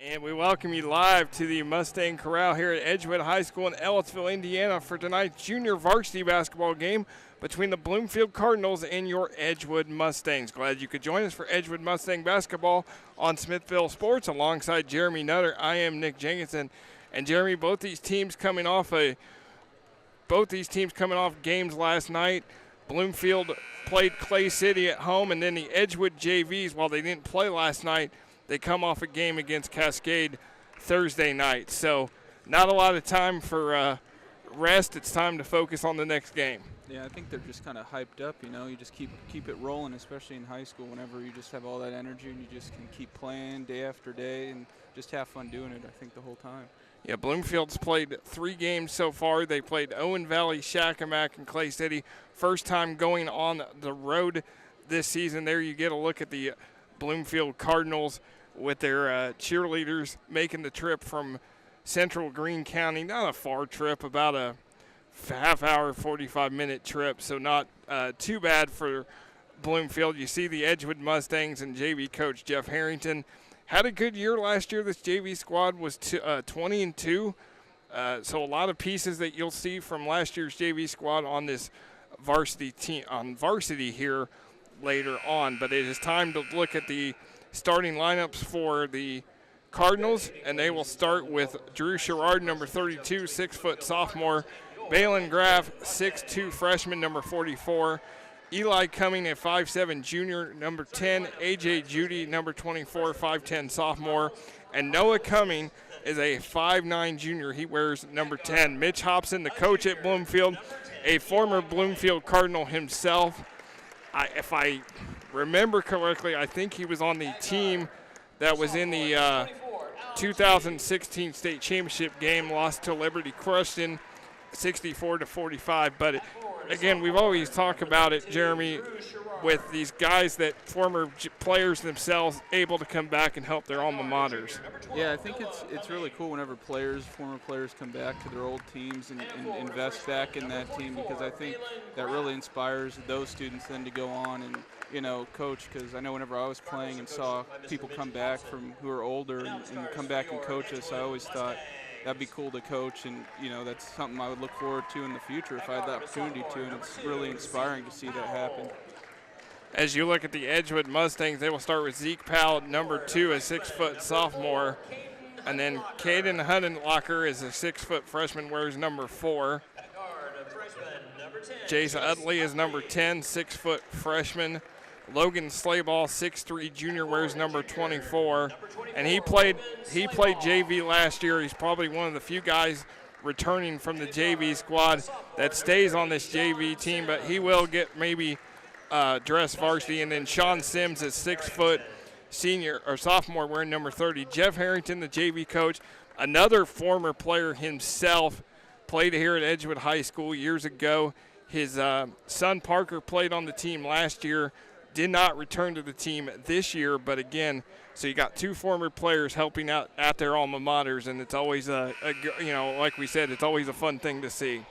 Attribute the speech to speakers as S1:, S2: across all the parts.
S1: And we welcome you live to the Mustang Corral here at Edgewood High School in Ellisville, Indiana for tonight's junior varsity basketball game between the Bloomfield Cardinals and your Edgewood Mustangs. Glad you could join us for Edgewood Mustang basketball on Smithville Sports alongside Jeremy Nutter. I am Nick Jenkinson. And Jeremy, both these teams coming off games last night. Bloomfield played Clay City at home, and then the Edgewood JVs, while they didn't play last night, they come off a game against Cascade Thursday night. So not a lot of time for rest. It's time to focus on the next game.
S2: Yeah, I think they're just kind of hyped up, you know. You just keep it rolling, especially in high school, whenever you just have all that energy and you just can keep playing day after day and just have fun doing it, I think, the whole time.
S1: Yeah, Bloomfield's played 3 games so far. They played Owen Valley, Shakamak, and Clay City. First time going on the road this season. There you get a look at the Bloomfield Cardinals with their cheerleaders making the trip from central Greene County. Not a far trip, about a half-hour, 45-minute trip, so not too bad for Bloomfield. You see the Edgewood Mustangs and JV coach Jeff Harrington had a good year last year. This JV squad was 20-2, so a lot of pieces that you'll see from last year's JV squad on this varsity team, on varsity here later on. But it is time to look at the starting lineups for the Cardinals, and they will start with Drew Sherrard, number 32, 6-foot sophomore. Balin Graff, 6'2", freshman, number 44. Eli Cumming, a 5'7", junior, number 10. A.J. Judy, number 24, 5'10", sophomore. And Noah Cumming is a 5'9", junior. He wears number 10. Mitch Hobson, the coach at Bloomfield, a former Bloomfield Cardinal himself. If I remember correctly, I think he was on the team that was in the 2016 state championship game, lost to Liberty Crushton 64-45. But again, we've always talked about it, Jeremy, with these guys that former players themselves able to come back and help their alma maters.
S2: Yeah, I think it's really cool whenever former players come back to their old teams and invest back in that team, because I think that really inspires those students then to go on and, you know, coach. Because I know whenever I was playing and saw people come back from who are older and come back and coach us, I always thought that'd be cool to coach, and, you know, that's something I would look forward to in the future if I had the opportunity to, and it's really inspiring to see that happen.
S1: As you look at the Edgewood Mustangs, they will start with Zeke Powell, number 2, a 6-foot sophomore. And then Caden Hudenlocker is a 6-foot freshman, wears number 4. Jason Utley is number 10, 6-foot freshman. Logan Slayball, 6'3", junior, wears number 24. And he played JV last year. He's probably one of the few guys returning from the JV squad that stays on this JV team, but he will get maybe dress varsity. And then Sean Sims is 6-foot senior or sophomore, wearing number 30. Jeff Harrington, the JV coach, another former player himself, played here at Edgewood High School years ago. His son Parker played on the team last year, did not return to the team this year, but again, so you got 2 former players helping out at their alma maters, and it's always you know, like we said, it's always a fun thing to see.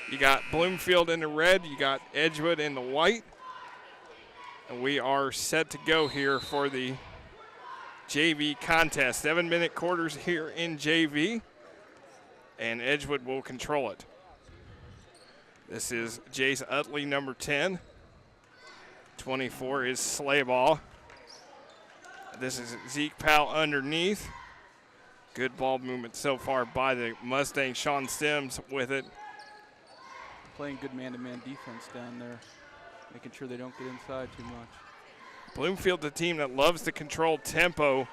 S1: You got Bloomfield in the red, you got Edgewood in the white, and we are set to go here for the JV contest. 7-minute quarters here in JV, and Edgewood will control it. This is Jace Utley, number 10. 24 is Slayball. This is Zeke Powell underneath. Good ball movement so far by the Mustang. Sean Sims with it.
S2: Playing good man-to-man defense down there, making sure they don't get inside too much.
S1: Bloomfield's a team that loves to control tempo.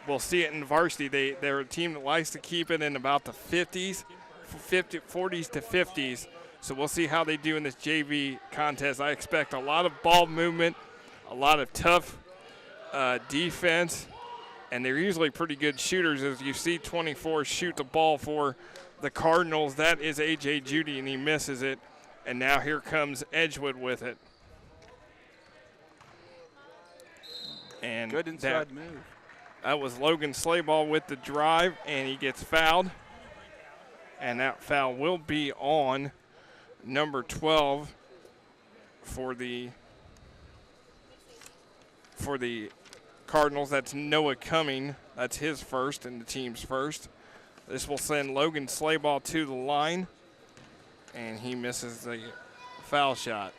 S1: We'll see it in varsity. They're a team that likes to keep it in about the 40s to 50s. So we'll see how they do in this JV contest. I expect a lot of ball movement, a lot of tough defense, and they're usually pretty good shooters. As you see 24 shoot the ball for the Cardinals, that is A.J. Judy, and he misses it. And now here comes Edgewood with it. And
S2: good inside move.
S1: That was Logan Slayball with the drive, and he gets fouled. And that foul will be on number 12 for the Cardinals. That's Noah Cumming. That's his first and the team's first. This will send Logan Slayball to the line, and he misses the foul shot.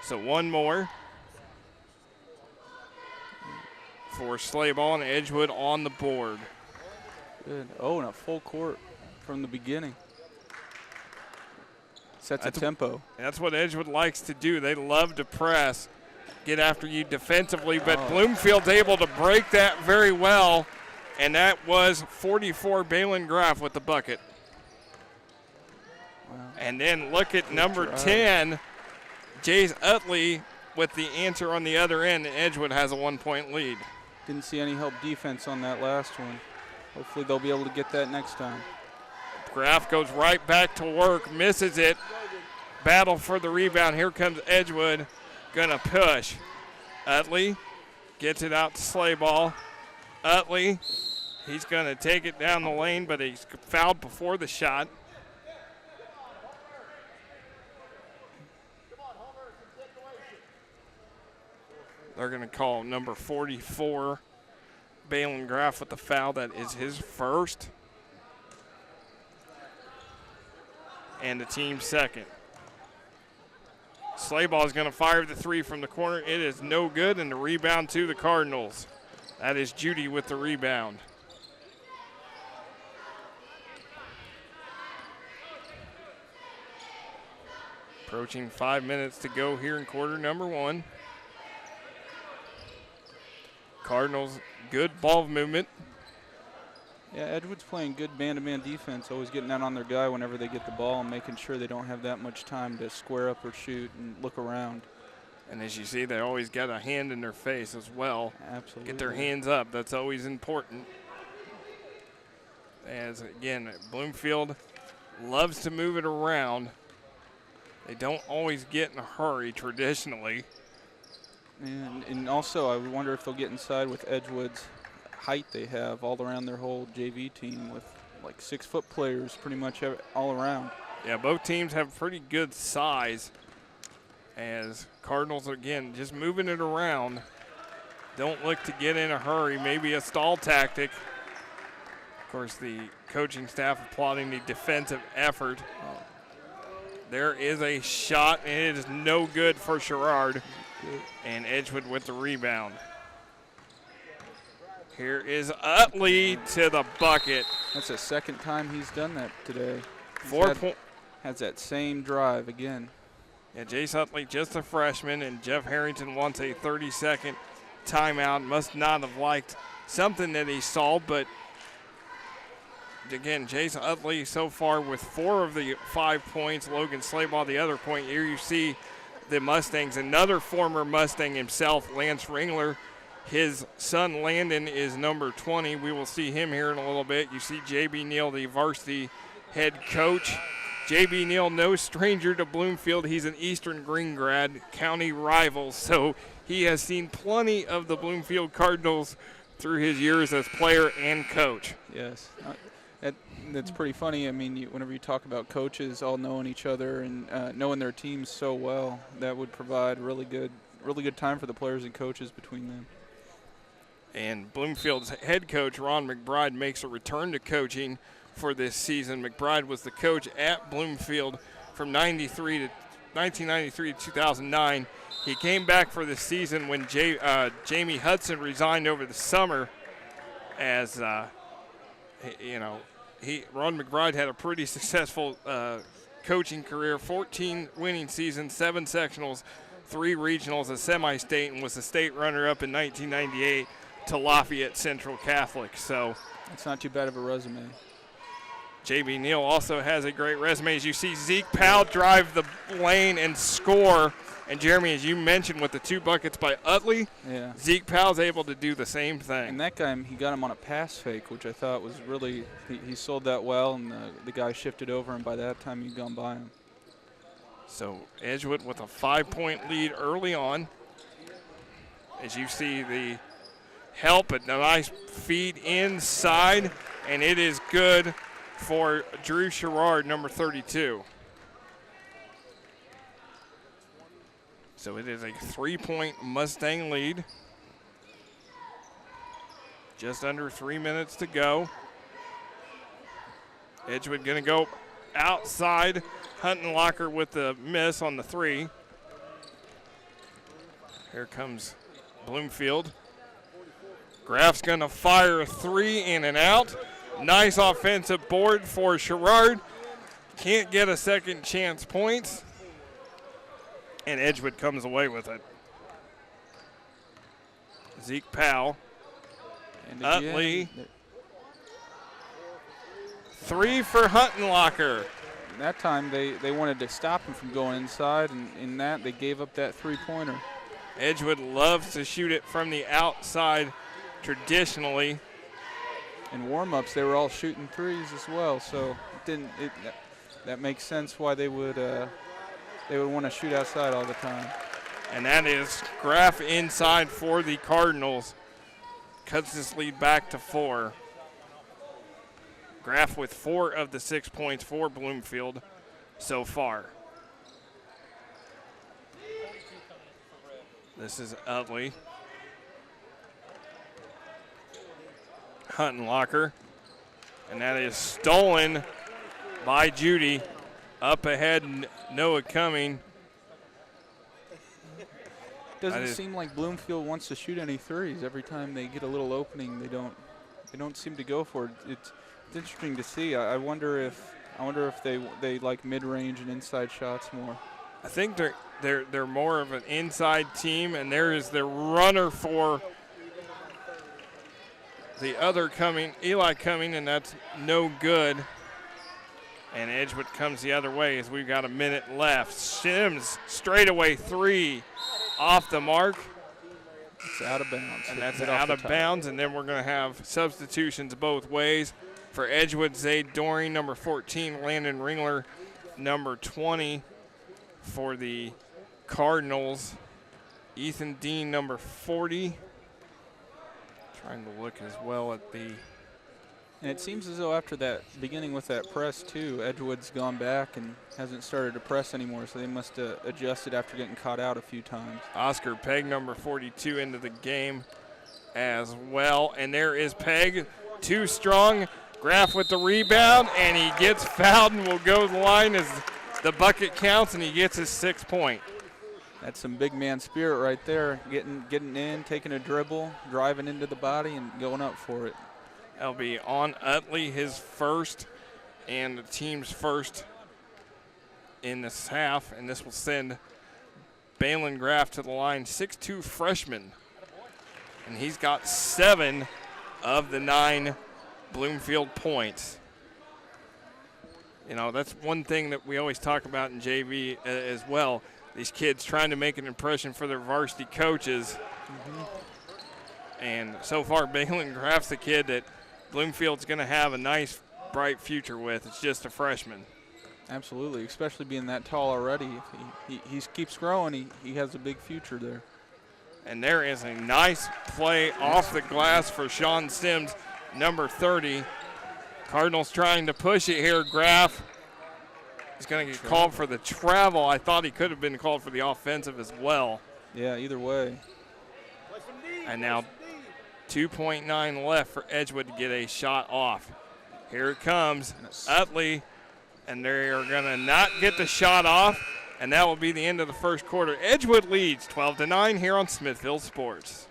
S1: So one more for Slayball, and Edgewood on the board.
S2: Good. Oh, and a full court from the beginning. Sets a tempo.
S1: That's what Edgewood likes to do. They love to press, get after you defensively, but Bloomfield's able to break that very well, and that was 44 Balin Graff with the bucket.
S2: Wow.
S1: And then look at number 10, Jace Utley with the answer on the other end, and Edgewood has a 1-point lead.
S2: Didn't see any help defense on that last one. Hopefully they'll be able to get that next time.
S1: Graff goes right back to work, misses it. Battle for the rebound. Here comes Edgewood, gonna push. Utley gets it out to Slayball. Utley, he's gonna take it down the lane, but he's fouled before the shot. They're going to call number 44, Balin Graff, with the foul. That is his first. And the team's second. Slayball is going to fire the three from the corner. It is no good, and the rebound to the Cardinals. That is Judy with the rebound. Approaching 5 minutes to go here in quarter number one. Cardinals, good ball movement.
S2: Yeah, Edgewood's playing good man-to-man defense, always getting out on their guy whenever they get the ball and making sure they don't have that much time to square up or shoot and look around.
S1: And as you see, they always got a hand in their face as well.
S2: Absolutely.
S1: Get their hands up. That's always important. As, again, Bloomfield loves to move it around. They don't always get in a hurry traditionally.
S2: And also, I wonder if they'll get inside with Edgewood's height they have all around their whole JV team with like 6-foot players pretty much all around.
S1: Yeah, both teams have pretty good size. As Cardinals, again, just moving it around. Don't look to get in a hurry, maybe a stall tactic. Of course, the coaching staff applauding the defensive effort. There is a shot, and it is no good for Sherrard. And Edgewood with the rebound. Here is Utley to the bucket.
S2: That's the second time he's done that today. Has that same drive again.
S1: Yeah, Jace Utley, just a freshman, and Jeff Harrington wants a 30-second timeout. Must not have liked something that he saw, but again, Jace Utley so far with 4 of the 5 points. Logan Slayball, the other point. Here you see the Mustangs, another former Mustang himself, Lance Ringler. His son Landon is number 20. We will see him here in a little bit. You see J.B. Neal, the varsity head coach. J.B. Neal, no stranger to Bloomfield. He's an Eastern Green grad, county rival, so he has seen plenty of the Bloomfield Cardinals through his years as player and coach.
S2: Yes. That's pretty funny. I mean, whenever you talk about coaches all knowing each other and knowing their teams so well, that would provide really good time for the players and coaches between them.
S1: And Bloomfield's head coach, Ron McBride, makes a return to coaching for this season. McBride was the coach at Bloomfield from 1993 to 2009. He came back for the season when Jamie Hudson resigned over the summer. As Ron McBride had a pretty successful coaching career, 14 winning seasons, 7 sectionals, 3 regionals, a semi-state, and was the state runner-up in 1998 to Lafayette Central Catholic. So
S2: that's not too bad of a resume.
S1: J.B. Neal also has a great resume. As you see Zeke Powell drive the lane and score. And Jeremy, as you mentioned with the 2 buckets by Utley,
S2: yeah,
S1: Zeke Powell's able to do the same thing.
S2: And that guy, he got him on a pass fake, which I thought was really, he sold that well, and the guy shifted over, and by that time he'd gone by him.
S1: So Edgewood with a 5-point lead early on. As you see the help, a nice feed inside, and it is good for Drew Sherrard, number 32. So it is a 3-point Mustang lead. Just under 3 minutes to go. Edgewood going to go outside. Huttenlocker with the miss on the 3. Here comes Bloomfield. Graf's going to fire a 3 in and out. Nice offensive board for Sherrard. Can't get a second chance points. And Edgewood comes away with it. Zeke Powell. Utley. 3 for Huttenlocker.
S2: That time they wanted to stop him from going inside, and in that they gave up that three-pointer.
S1: Edgewood loves to shoot it from the outside traditionally.
S2: In warm-ups, they were all shooting threes as well, so that makes sense why they would want to shoot outside all the time.
S1: And that is Graf inside for the Cardinals. Cuts this lead back to 4. Graf with 4 of the 6 points for Bloomfield so far. This is Utley. Huttenlocker. And that is stolen by Judy. Up ahead, Noah Cumming.
S2: Doesn't seem like Bloomfield wants to shoot any threes. Every time they get a little opening, they don't seem to go for it. It's interesting to see. I wonder if they like mid-range and inside shots more.
S1: I think they're more of an inside team, and there is the runner for the other Eli Cumming, and that's no good. And Edgewood comes the other way as we've got a minute left. Sims straightaway 3 off the mark.
S2: It's out of bounds.
S1: And that's out of bounds, and then we're going to have substitutions both ways. For Edgewood, Zayd Doring, number 14, Landon Ringler, number 20. For the Cardinals, Ethan Dean, number 40. Trying to look as well at the...
S2: And it seems as though after that, beginning with that press too, Edgewood's gone back and hasn't started to press anymore, so they must have adjusted after getting caught out a few times.
S1: Oscar Pegg, number 42, into the game as well. And there is Pegg, too strong. Graf with the rebound, and he gets fouled and will go to the line as the bucket counts, and he gets his 6th point.
S2: That's some big man spirit right there, getting in, taking a dribble, driving into the body, and going up for it.
S1: That'll be on Utley, his first and the team's first in this half, and this will send Balin Graf to the line, 6'2" freshman. And he's got 7 of the 9 Bloomfield points. You know, that's one thing that we always talk about in JV as well. These kids trying to make an impression for their varsity coaches. And so far, Balin Graf's the kid that Bloomfield's going to have a nice, bright future with. It's just a freshman.
S2: Absolutely, especially being that tall already. If he keeps growing, he has a big future there.
S1: And there is a nice play off the glass for Sean Sims, number 30. Cardinals trying to push it here. Graf is going to get called for the travel. I thought he could have been called for the offensive as well.
S2: Yeah, either way.
S1: And now 2.9 left for Edgewood to get a shot off. Here it comes, Utley, and they are going to not get the shot off, and that will be the end of the first quarter. Edgewood leads 12-9 here on Smithville Sports.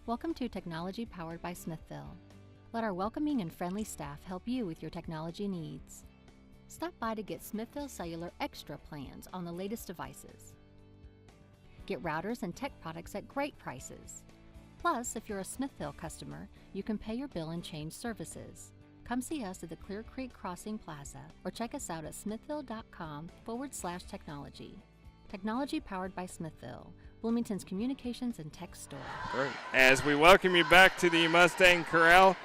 S3: Welcome to Technology Powered by Smithville. Let our welcoming and friendly staff help you with your technology needs. Stop by to get Smithville Cellular Extra plans on the latest devices. Get routers and tech products at great prices. Plus, if you're a Smithville customer, you can pay your bill and change services. Come see us at the Clear Creek Crossing Plaza or check us out at smithville.com/technology. Technology powered by Smithville, Bloomington's communications and tech store.
S1: Great. As we welcome you back to the Mustang Corral,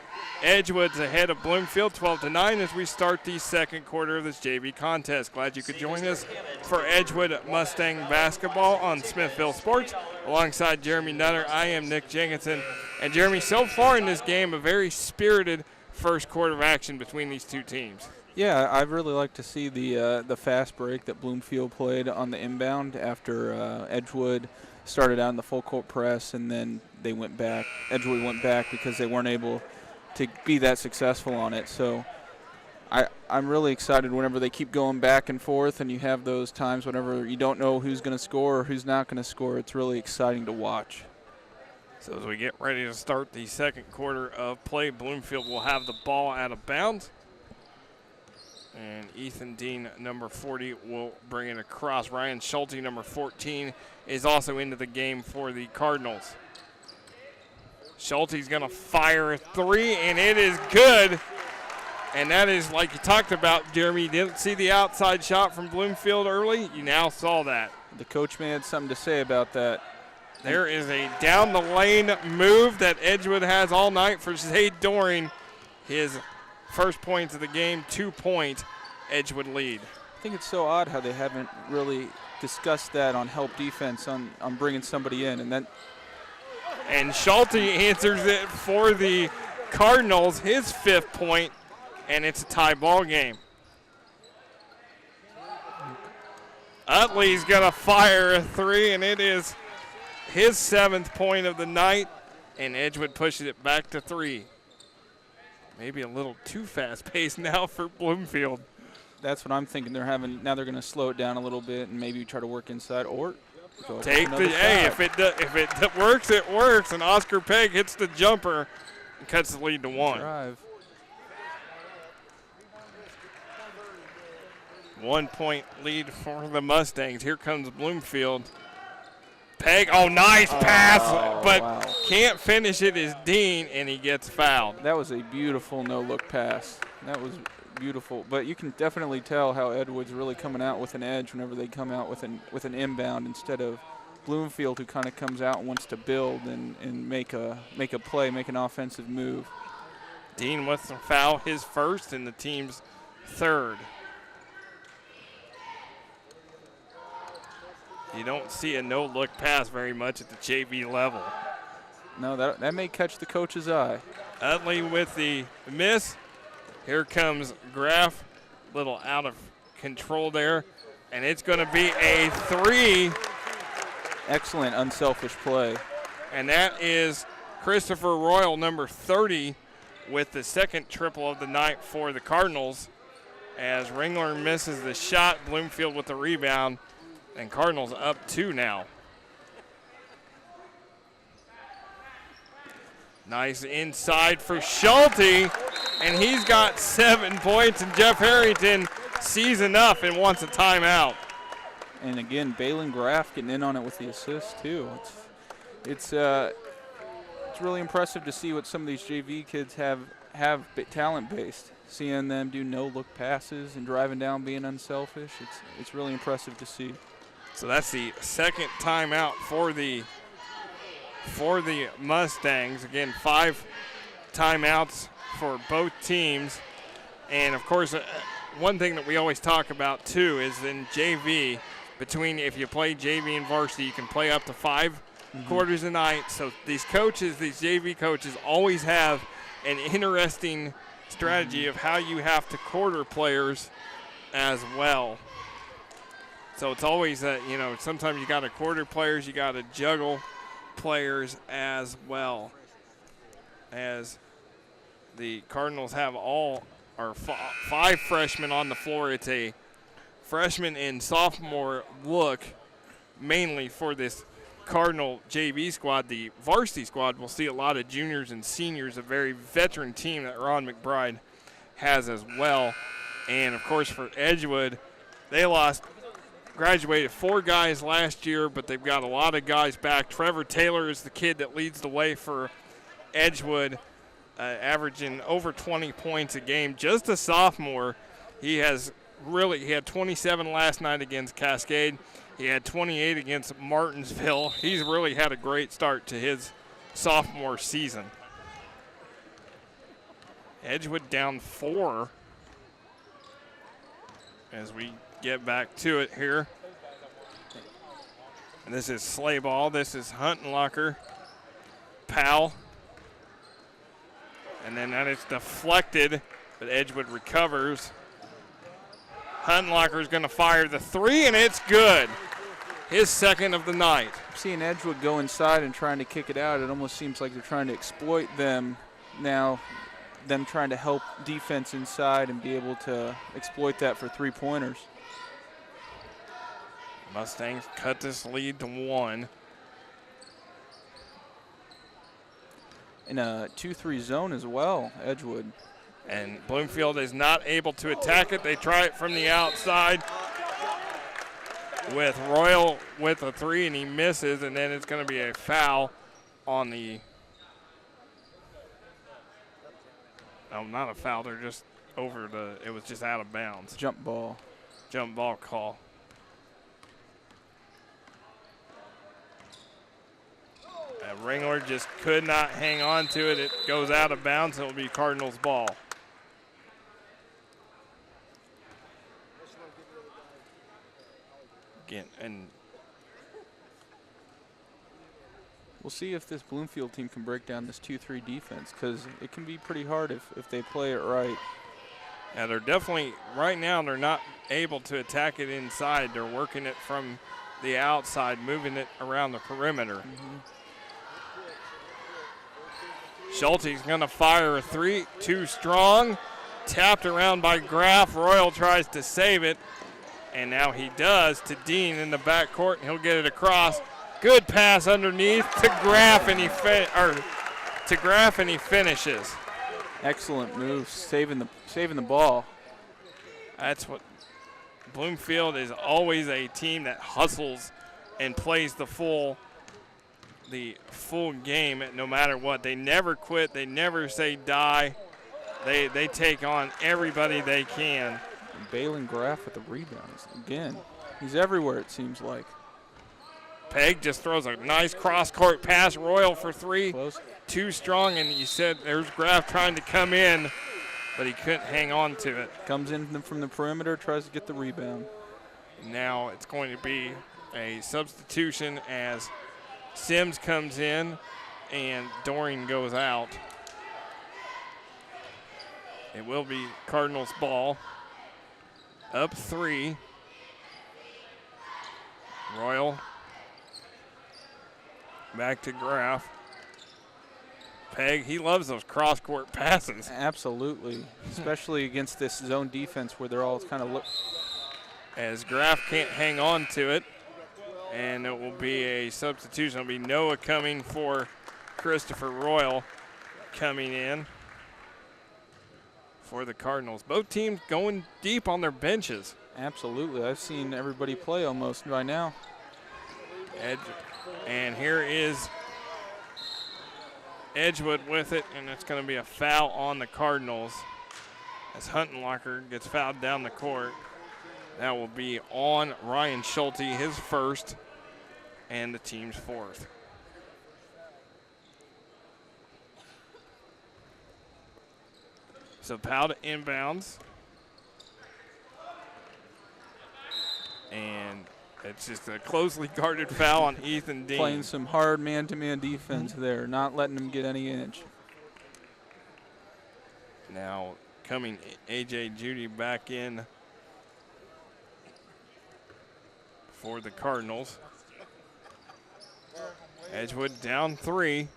S1: Edgewood's ahead of Bloomfield 12-9 as we start the second quarter of this JV contest. Glad you could join us for Edgewood Mustang basketball on Smithville Sports. Alongside Jeremy Nutter, I am Nick Jenkinson. And Jeremy, so far in this game, a very spirited first quarter of action between these two teams.
S2: Yeah, I'd really like to see the fast break that Bloomfield played on the inbound after Edgewood started out in the full court press, and then they went back. Edgewood went back because they weren't able to be that successful on it. So I'm really excited whenever they keep going back and forth, and you have those times whenever you don't know who's going to score or who's not going to score. It's really exciting to watch.
S1: So as we get ready to start the second quarter of play, Bloomfield will have the ball out of bounds. And Ethan Dean, number 40, will bring it across. Ryan Schulte, number 14, is also into the game for the Cardinals. Schulte's going to fire a three, and it is good. And that is, like you talked about, Jeremy, you didn't see the outside shot from Bloomfield early. You now saw that.
S2: The coach may have something to say about that.
S1: There is a down-the-lane move that Edgewood has all night for Zay Doring. His first points of the game, 2-point Edgewood lead.
S2: I think it's so odd how they haven't really discussed that on help defense on bringing somebody in.
S1: And Schulte answers it for the Cardinals, his 5th point, and it's a tie ball game. Utley's going to fire a three, and it is his 7th point of the night, and Edgewood pushes it back to 3. Maybe a little too fast-paced now for Bloomfield.
S2: That's what I'm thinking. Now they're going to slow it down a little bit and maybe try to work inside or go
S1: take the if it works, it works. And Oscar Pegg hits the jumper and cuts the lead to 1.
S2: Drive.
S1: 1-point lead for the Mustangs. Here comes Bloomfield. Pegg, nice pass, but
S2: wow.
S1: Can't finish it is Dean, and he gets fouled.
S2: That was a beautiful no-look pass. That was beautiful. But you can definitely tell how Edgewood's really coming out with an edge whenever they come out with an inbound instead of Bloomfield, who kind of comes out and wants to build and make a play, make an offensive move.
S1: Dean wants to foul his first and the team's 3rd. You don't see a no-look pass very much at the JV level.
S2: No, that may catch the coach's eye.
S1: Utley with the miss. Here comes Graff. Little out of control there. And it's going to be a 3.
S2: Excellent unselfish play.
S1: And that is Christopher Royal, number 30, with the 2nd triple of the night for the Cardinals. As Ringler misses the shot, Bloomfield with the rebound. And Cardinals up 2 now. Nice inside for Schulte, and he's got 7 points, and Jeff Harrington sees enough and wants a timeout.
S2: And again, Balin Graff getting in on it with the assist too. It's really impressive to see what some of these JV kids have talent-based. Seeing them do no-look passes and driving down, being unselfish, it's really impressive to see.
S1: So that's the 2nd timeout for the Mustangs. Again, 5 timeouts for both teams. And, of course, one thing that we always talk about, too, is in JV, if you play JV and varsity, you can play up to 5 quarters a night. So these JV coaches, always have an interesting strategy of how you have to quarter players as well. So it's always sometimes you got to quarter players, you got to juggle players as well. As the Cardinals have 5 freshmen on the floor. It's a freshman and sophomore look mainly for this Cardinal JV squad. The varsity squad will see a lot of juniors and seniors, a very veteran team that Ron McBride has as well. And, of course, for Edgewood, they graduated 4 guys last year, but they've got a lot of guys back. Trevor Taylor is the kid that leads the way for Edgewood, averaging over 20 points a game. Just a sophomore. He had 27 last night against Cascade. He had 28 against Martinsville. He's really had a great start to his sophomore season. Edgewood down 4 as we get back to it here. And this is Slay Ball. This is Huntenlocker. Powell. And then that is deflected, but Edgewood recovers. Huntlocker's going to fire the three, and it's good. His second of the night.
S2: Seeing Edgewood go inside and trying to kick it out, it almost seems like they're trying to exploit them now, them trying to help defense inside and be able to exploit that for three-pointers.
S1: Mustangs cut this lead to 1.
S2: In a 2-3 zone as well, Edgewood.
S1: And Bloomfield is not able to attack it. They try it from the outside with Royal with a three, and he misses, and then it's going to be a foul on the – no, not a foul. They're just over the – it was just out of bounds.
S2: Jump ball.
S1: Jump ball call. Ringler just could not hang on to it. It goes out of bounds. It will be Cardinals ball. Again, and
S2: we'll see if this Bloomfield team can break down this 2-3 defense, because it can be pretty hard if they play it right.
S1: yeah, they're definitely, right now, they're not able to attack it inside. They're working it from the outside, moving it around the perimeter. Schulte's going to fire a three, too strong. Tapped around by Graff. Royal tries to save it, and now he does to Dean in the backcourt, and he'll get it across. Good pass underneath to Graff, and he finishes.
S2: Excellent move, saving the ball.
S1: That's what Bloomfield is, always a team that hustles and plays the full game no matter what. They never quit. They never say die. They take on everybody they can.
S2: And Balin Graff with the rebounds. Again, he's everywhere it seems like.
S1: Pegg just throws a nice cross-court pass. Royal for three.
S2: Close.
S1: Too strong, and you said there's Graff trying to come in, but he couldn't hang on to it.
S2: Comes in from the perimeter, tries to get the rebound.
S1: Now it's going to be a substitution as Sims comes in and Doring goes out. It will be Cardinals ball. Up 3. Royal. Back to Graff. Pegg, he loves those cross-court passes.
S2: Absolutely, especially against this zone defense where they're all kind of
S1: as Graff can't hang on to it. And it will be a substitution. It'll be Noah coming for Christopher Royal coming in for the Cardinals. Both teams going deep on their benches.
S2: Absolutely. I've seen everybody play almost by now.
S1: And here is Edgewood with it, and it's going to be a foul on the Cardinals as Huntenlocker gets fouled down the court. That will be on Ryan Schulte, his first, and the team's fourth. So Powell to inbounds. And it's just a closely guarded foul on Ethan Dean.
S2: Playing some hard man-to-man defense there, not letting him get any inch.
S1: Now coming A.J. Judy back in for the Cardinals. Edgewood down 3.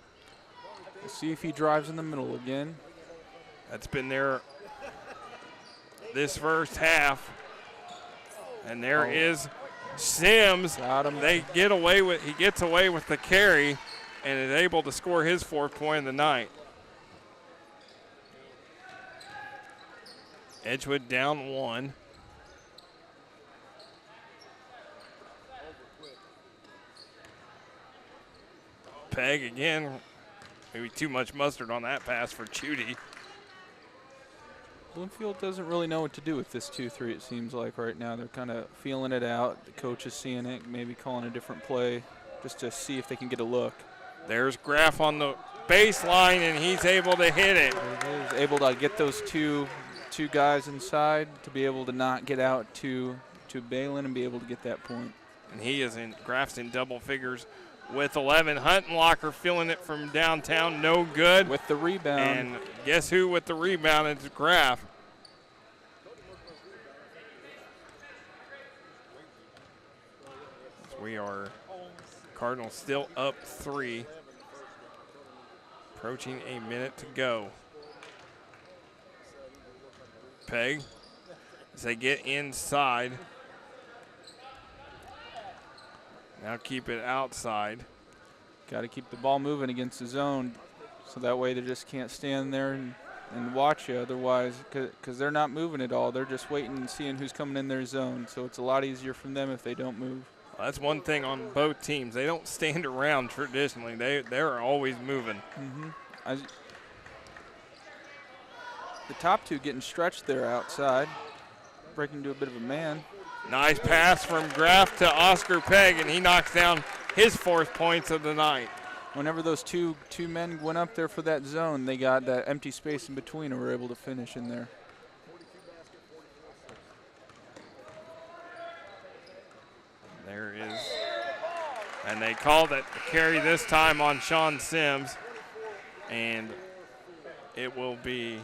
S2: We'll see if he drives in the middle again.
S1: That's been there this first half. And there is Sims.
S2: Got him.
S1: He gets away with the carry and is able to score his 4th point of the night. Edgewood down 1. Pegg again. Maybe too much mustard on that pass for Judy.
S2: Bloomfield doesn't really know what to do with this 2-3, it seems like right now. They're kind of feeling it out. The coach is seeing it, maybe calling a different play just to see if they can get a look.
S1: There's Graff on the baseline, and he's able to hit it.
S2: He's able to get those two guys inside to be able to not get out to Balin and be able to get that point.
S1: And Graff's in double figures with 11. Huntenlocker feeling it from downtown, no good.
S2: With the rebound.
S1: And guess who with the rebound? It's Graff. Cardinals still up 3. Approaching a minute to go. Peg, as they get inside. Now keep it outside.
S2: Got to keep the ball moving against the zone, so that way they just can't stand there and watch you otherwise, because they're not moving at all. They're just waiting and seeing who's coming in their zone, so it's a lot easier for them if they don't move.
S1: Well, that's one thing on both teams. They don't stand around traditionally. They're always moving.
S2: The top two getting stretched there outside, breaking to a bit of a man.
S1: Nice pass from Graff to Oscar Pegg, and he knocks down his 4th points of the night.
S2: Whenever those two men went up there for that zone, they got that empty space in between and were able to finish in there.
S1: There is. And they called it the carry this time on Sean Sims. And it will be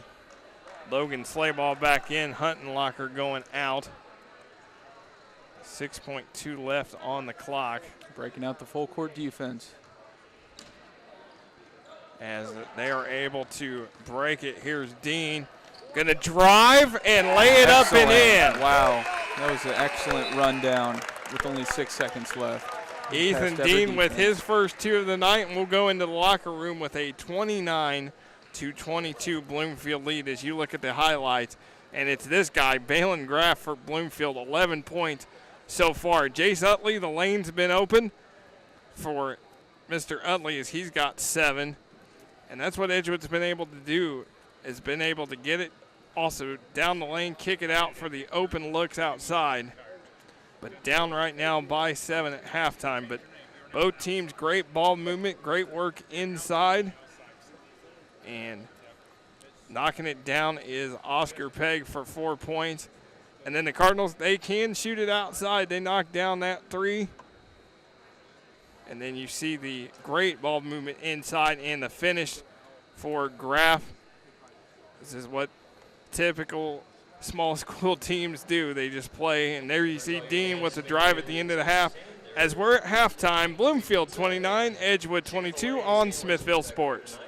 S1: Logan Slayball back in, Huntenlocker going out. 6.2 left on the clock.
S2: Breaking out the full court defense.
S1: As they are able to break it. Here's Dean. Going to drive and lay it up and in.
S2: Wow. That was an excellent rundown with only 6 seconds left.
S1: Ethan Dean with his first 2 of the night, and we'll go into the locker room with a 29-22 Bloomfield lead as you look at the highlights. And it's this guy, Balin Graff for Bloomfield, 11 points so far. Jace Utley, the lane's been open for Mr. Utley as he's got 7. And that's what Edgewood's been able to do, is been able to get it also down the lane, kick it out for the open looks outside. But down right now by 7 at halftime. But both teams, great ball movement, great work inside. And knocking it down is Oscar Pegg for 4 points. And then the Cardinals, they can shoot it outside. They knock down that 3. And then you see the great ball movement inside and the finish for Graff. This is what typical small school teams do. They just play. And there you see Dean with the drive at the end of the half. As we're at halftime, Bloomfield 29, Edgewood 22 on Smithville Sports.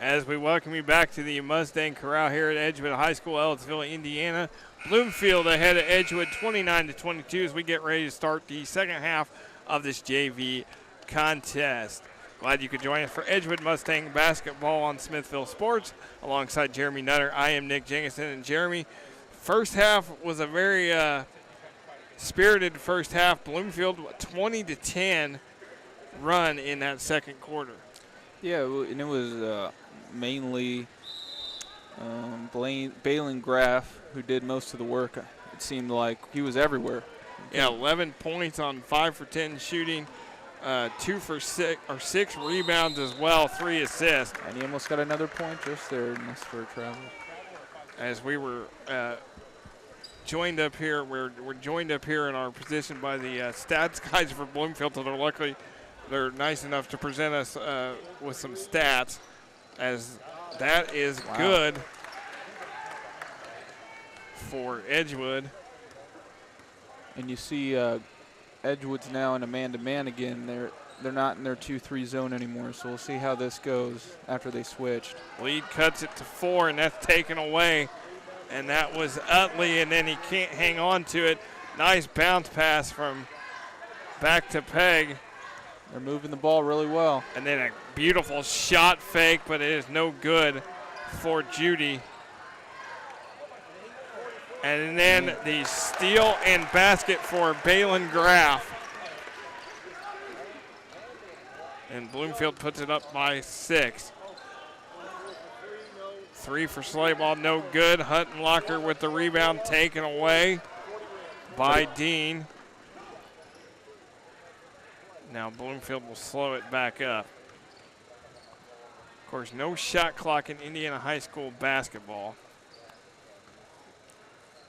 S1: As we welcome you back to the Mustang Corral here at Edgewood High School, Ellettsville, Indiana. Bloomfield ahead of Edgewood 29-22 as we get ready to start the second half of this JV contest. Glad you could join us for Edgewood Mustang basketball on Smithville Sports. Alongside Jeremy Nutter, I am Nick Jenkinson. And Jeremy, first half was a very spirited first half. Bloomfield 20-10 run in that second quarter.
S2: Yeah, and it was mainly Balin Graff who did most of the work. It seemed like he was everywhere.
S1: Yeah, 11 points on 5 for 10 shooting, 6 rebounds as well, 3 assists.
S2: And he almost got another point just there in this for travel.
S1: As we were joined up here, we're joined up here in our position by the stats guys for Bloomfield. So they're nice enough to present us with some stats, as that is good for Edgewood.
S2: And you see Edgewood's now in a man-to-man again. They're not in their 2-3 zone anymore, so we'll see how this goes after they switched.
S1: Lead cuts it to 4, and that's taken away. And that was Utley, and then he can't hang on to it. Nice bounce pass from back to Pegg.
S2: They're moving the ball really well.
S1: And then a beautiful shot fake, but it is no good for Judy. And then the steal and basket for Balin Graff. And Bloomfield puts it up by 6. 3 for Slayball, no good. Huntenlocker with the rebound taken away by Dean. Now Bloomfield will slow it back up. Of course, no shot clock in Indiana high school basketball.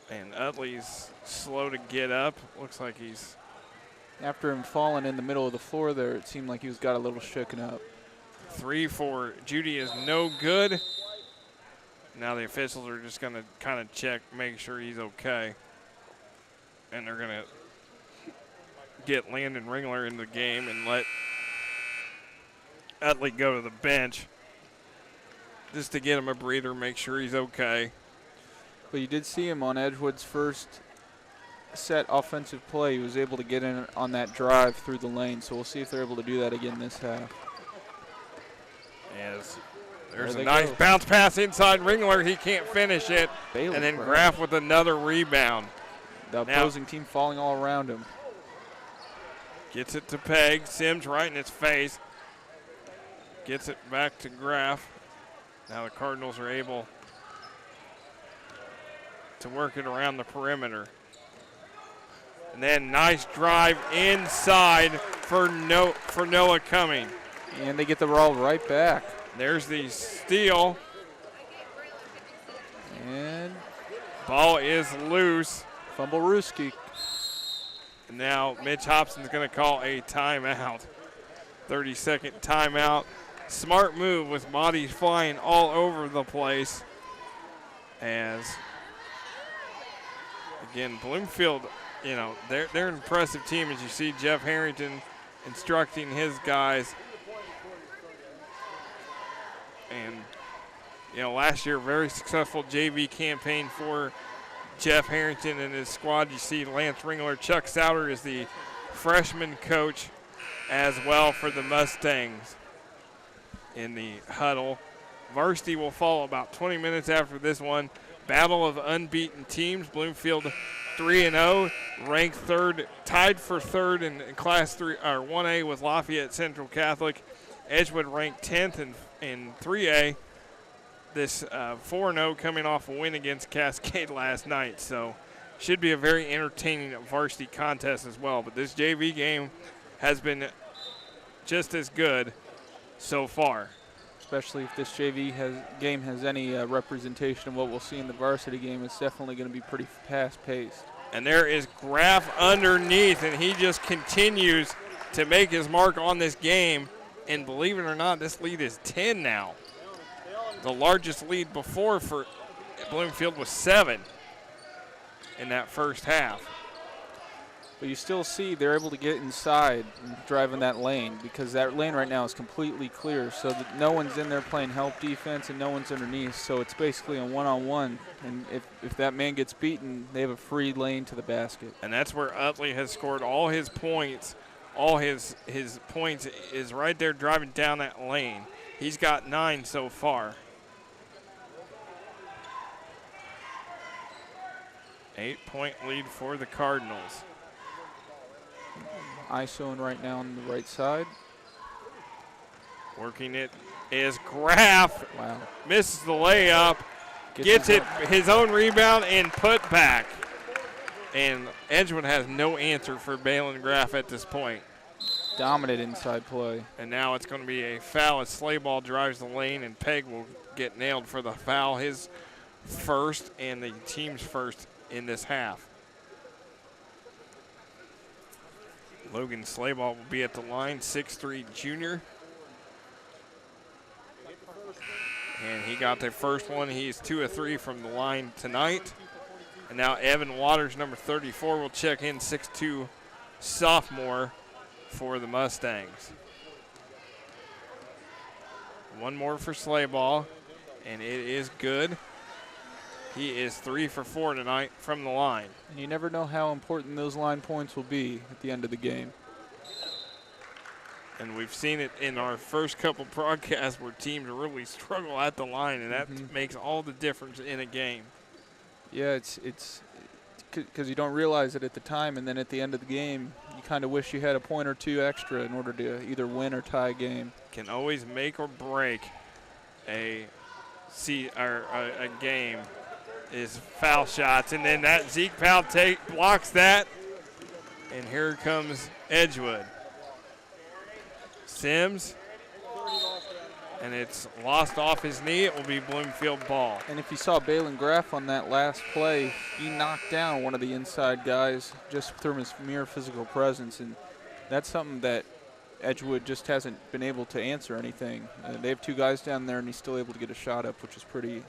S1: And Utley's slow to get up. Looks like he's...
S2: After him falling in the middle of the floor there, it seemed like he got a little shooken up.
S1: 3 for Judy is no good. Now the officials are just going to kind of check, make sure he's okay. And they're going to get Landon Ringler in the game and let Utley go to the bench just to get him a breather, make sure he's okay.
S2: But you did see him on Edgewood's first set offensive play. He was able to get in on that drive through the lane, so we'll see if they're able to do that again this half.
S1: As there's a nice bounce pass inside Ringler. He can't finish it.
S2: Bailey
S1: and then Graff with another rebound.
S2: The opposing team falling all around him.
S1: Gets it to Peg. Sims right in his face. Gets it back to Graff. Now the Cardinals are able to work it around the perimeter. And then nice drive inside for Noah Cumming.
S2: And they get the ball right back.
S1: There's the steal.
S2: And
S1: ball is loose.
S2: Fumble Ruski.
S1: Now Mitch Hobson's going to call a timeout. 30-second timeout. Smart move with bodies flying all over the place. As, again, Bloomfield, you know, they're an impressive team as you see Jeff Harrington instructing his guys. And, you know, last year, very successful JV campaign for Jeff Harrington and his squad. You see Lance Ringler. Chuck Souter is the freshman coach as well for the Mustangs in the huddle. Varsity will follow about 20 minutes after this one. Battle of unbeaten teams. Bloomfield 3-0, ranked third, tied for third in Class 3 or 1A with Lafayette Central Catholic. Edgewood ranked 10th in 3A. This 4-0 coming off a win against Cascade last night. So should be a very entertaining varsity contest as well. But this JV game has been just as good so far.
S2: Especially if this JV game has any representation of what we'll see in the varsity game, it's definitely going to be pretty fast-paced.
S1: And there is Graff underneath, and he just continues to make his mark on this game. And believe it or not, this lead is 10 now. The largest lead before for Bloomfield was 7 in that first half.
S2: But you still see they're able to get inside and drive in that lane because that lane right now is completely clear so that no one's in there playing help defense and no one's underneath. So it's basically a one-on-one. And if that man gets beaten, they have a free lane to the basket.
S1: And that's where Utley has scored all his points. All his points is right there driving down that lane. He's got 9 so far. 8-point lead for the Cardinals.
S2: ISOing right now on the right side.
S1: Working it is Graff.
S2: Wow.
S1: Misses the layup. Gets it his own rebound and put back. And Edgewood has no answer for Balin Graff at this point.
S2: Dominant inside play.
S1: And now it's going to be a foul as Slayball drives the lane and Peg will get nailed for the foul. His first and the team's first in this half. Logan Slayball will be at the line, 6'3" junior. And he got the first one. He's 2 of 3 from the line tonight. And now Evan Waters, number 34, will check in, 6'2" sophomore for the Mustangs. One more for Slayball, and it is good. He is 3 for 4 tonight from the line.
S2: And you never know how important those line points will be at the end of the game.
S1: And we've seen it in our first couple broadcasts where teams really struggle at the line, and that makes all the difference in a game.
S2: Yeah, it's because you don't realize it at the time, and then at the end of the game, you kind of wish you had a point or two extra in order to either win or tie a game.
S1: Can always make or break a game is foul shots, and then that Zeke Powell blocks that, and here comes Edgewood. Sims, and it's lost off his knee. It will be Bloomfield ball.
S2: And if you saw Balin Graff on that last play, he knocked down one of the inside guys just through his mere physical presence, and that's something that Edgewood just hasn't been able to answer anything. They have 2 guys down there, and he's still able to get a shot up, which is pretty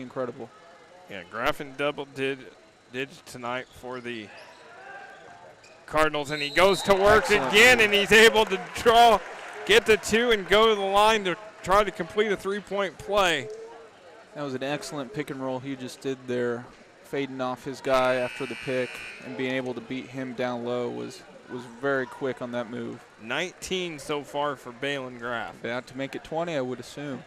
S2: incredible.
S1: Yeah, Graff and double did tonight for the Cardinals, and he goes to work
S2: Excellent.
S1: again, and he's able to get the 2 and go to the line to try to complete a 3-point play.
S2: That was an excellent pick and roll he just did there, fading off his guy after the pick and being able to beat him down low was very quick on that move.
S1: 19 so far for Balin Graff.
S2: About to make it 20, I would assume.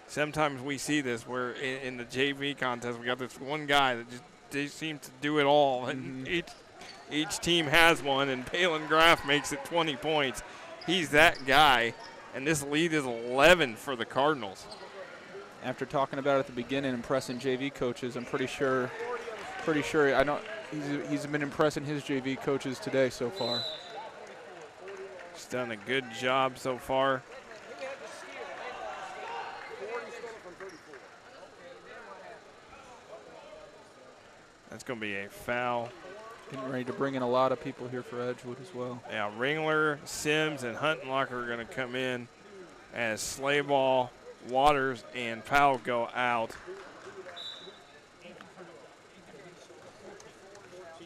S1: Sometimes we see this where in the JV contest we got this one guy that just seems to do it all, and each team has one, and Balin Graff makes it 20 points. He's that guy, and this lead is 11 for the Cardinals.
S2: After talking about it at the beginning, impressing JV coaches, I'm pretty sure I don't. He's been impressing his JV coaches today so far.
S1: He's done a good job so far. That's going to be a foul.
S2: Getting ready to bring in a lot of people here for Edgewood as well.
S1: Yeah, Ringler, Sims, and Huntenlocker are going to come in as Slayball, Waters, and Powell go out.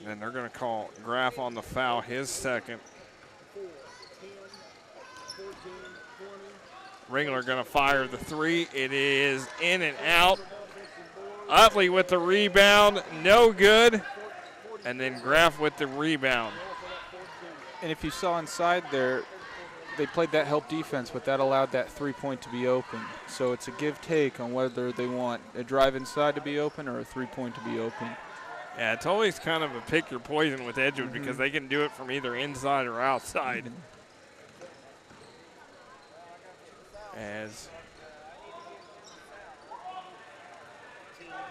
S1: And they're going to call Graff on the foul, his second. Ringler going to fire the 3. It is in and out. Utley with the rebound, no good. And then Graff with the rebound.
S2: And if you saw inside there, they played that help defense, but that allowed that 3-point to be open. So it's a give-take on whether they want a drive inside to be open or a 3-point to be open.
S1: Yeah, it's always kind of a pick your poison with Edgewood because they can do it from either inside or outside. As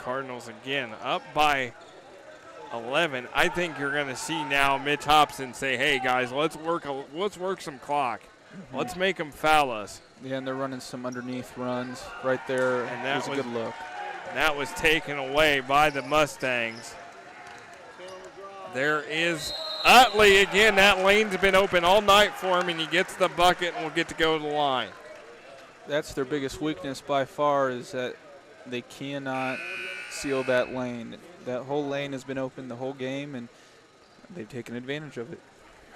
S1: Cardinals again up by 11. I think you're going to see now Mitch Hobson say, "Hey guys, let's work some clock. Let's make them foul us."
S2: Yeah, and they're running some underneath runs right there.
S1: And that
S2: was a good look.
S1: That was taken away by the Mustangs. There is Utley again. That lane's been open all night for him, and he gets the bucket and will get to go to the line.
S2: That's their biggest weakness by far, is that they cannot seal that lane. That whole lane has been open the whole game, and they've taken advantage of it.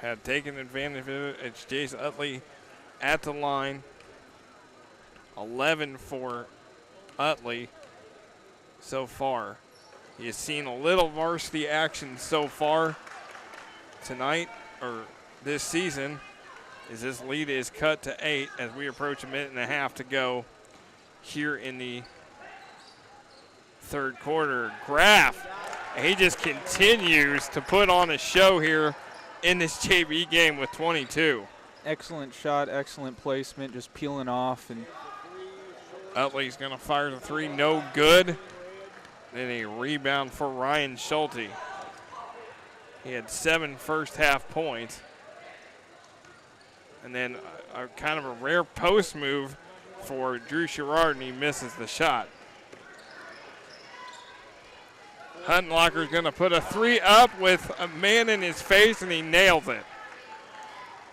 S1: Have taken advantage of it. It's Jace Utley at the line. 11 for Utley so far. He has seen a little varsity action so far tonight, or this season, as this lead is cut to 8 as we approach a minute and a half to go here in the third quarter. Graff, he just continues to put on a show here in this JV game with 22.
S2: Excellent shot, excellent placement, just peeling off. And
S1: Utley's going to fire the 3, no good. Then a rebound for Ryan Schulte. He had 7 first half points. And then a kind of a rare post move for Drew Sherrard, and he misses the shot. Huntlocker's going to put a 3 up with a man in his face, and he nails it.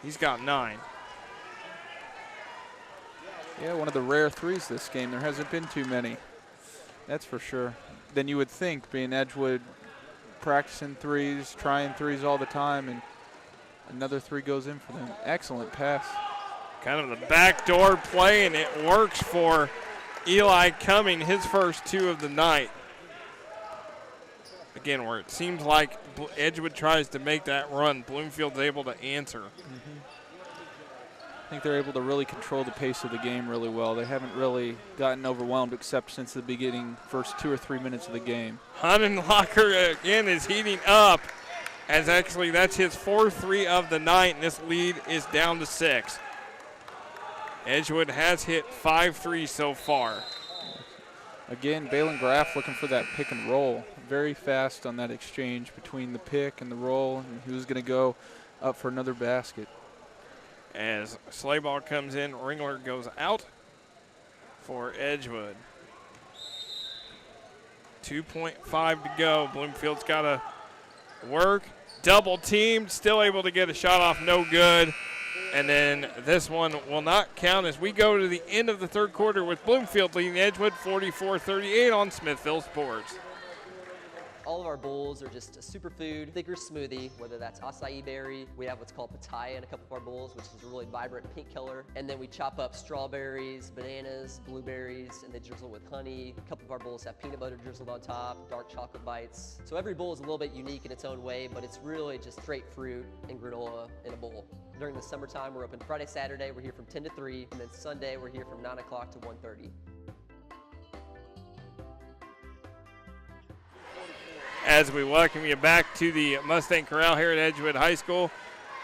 S1: He's got 9.
S2: yeah, one of the rare threes this game. There hasn't been too many, that's for sure. Then you would think, being Edgewood, practicing threes, trying threes all the time, and another 3 goes in for them. Excellent pass.
S1: Kind of the backdoor play, and it works for Eli Cumming, his first 2 of the night. Again, where it seems like Edgewood tries to make that run, Bloomfield's able to answer.
S2: I think they're able to really control the pace of the game really well. They haven't really gotten overwhelmed except since the beginning, first 2 or 3 minutes of the game.
S1: Huntenlocker again is heating up, as actually that's his 4th 3 of the night, and this lead is down to 6. Edgewood has hit 5 threes so far.
S2: Again, Balin Graff looking for that pick and roll. Very fast on that exchange between the pick and the roll, and he was going to go up for another basket.
S1: As Slayball comes in, Ringler goes out for Edgewood. 2.5 to go. Bloomfield's got to work. Double teamed, still able to get a shot off, no good. And then this one will not count as we go to the end of the third quarter with Bloomfield leading Edgewood 44-38 on Smithville Sports.
S4: All of our bowls are just a superfood, thicker smoothie, whether that's acai berry. We have what's called pitaya in a couple of our bowls, which is a really vibrant pink color. And then we chop up strawberries, bananas, blueberries, and they drizzle with honey. A couple of our bowls have peanut butter drizzled on top, dark chocolate bites. So every bowl is a little bit unique in its own way, but it's really just straight fruit and granola in a bowl. During the summertime, we're open Friday, Saturday. We're here from 10 to 3, and then Sunday, we're here from 9 o'clock to 1:30.
S1: As we welcome you back to the Mustang Corral here at Edgewood High School,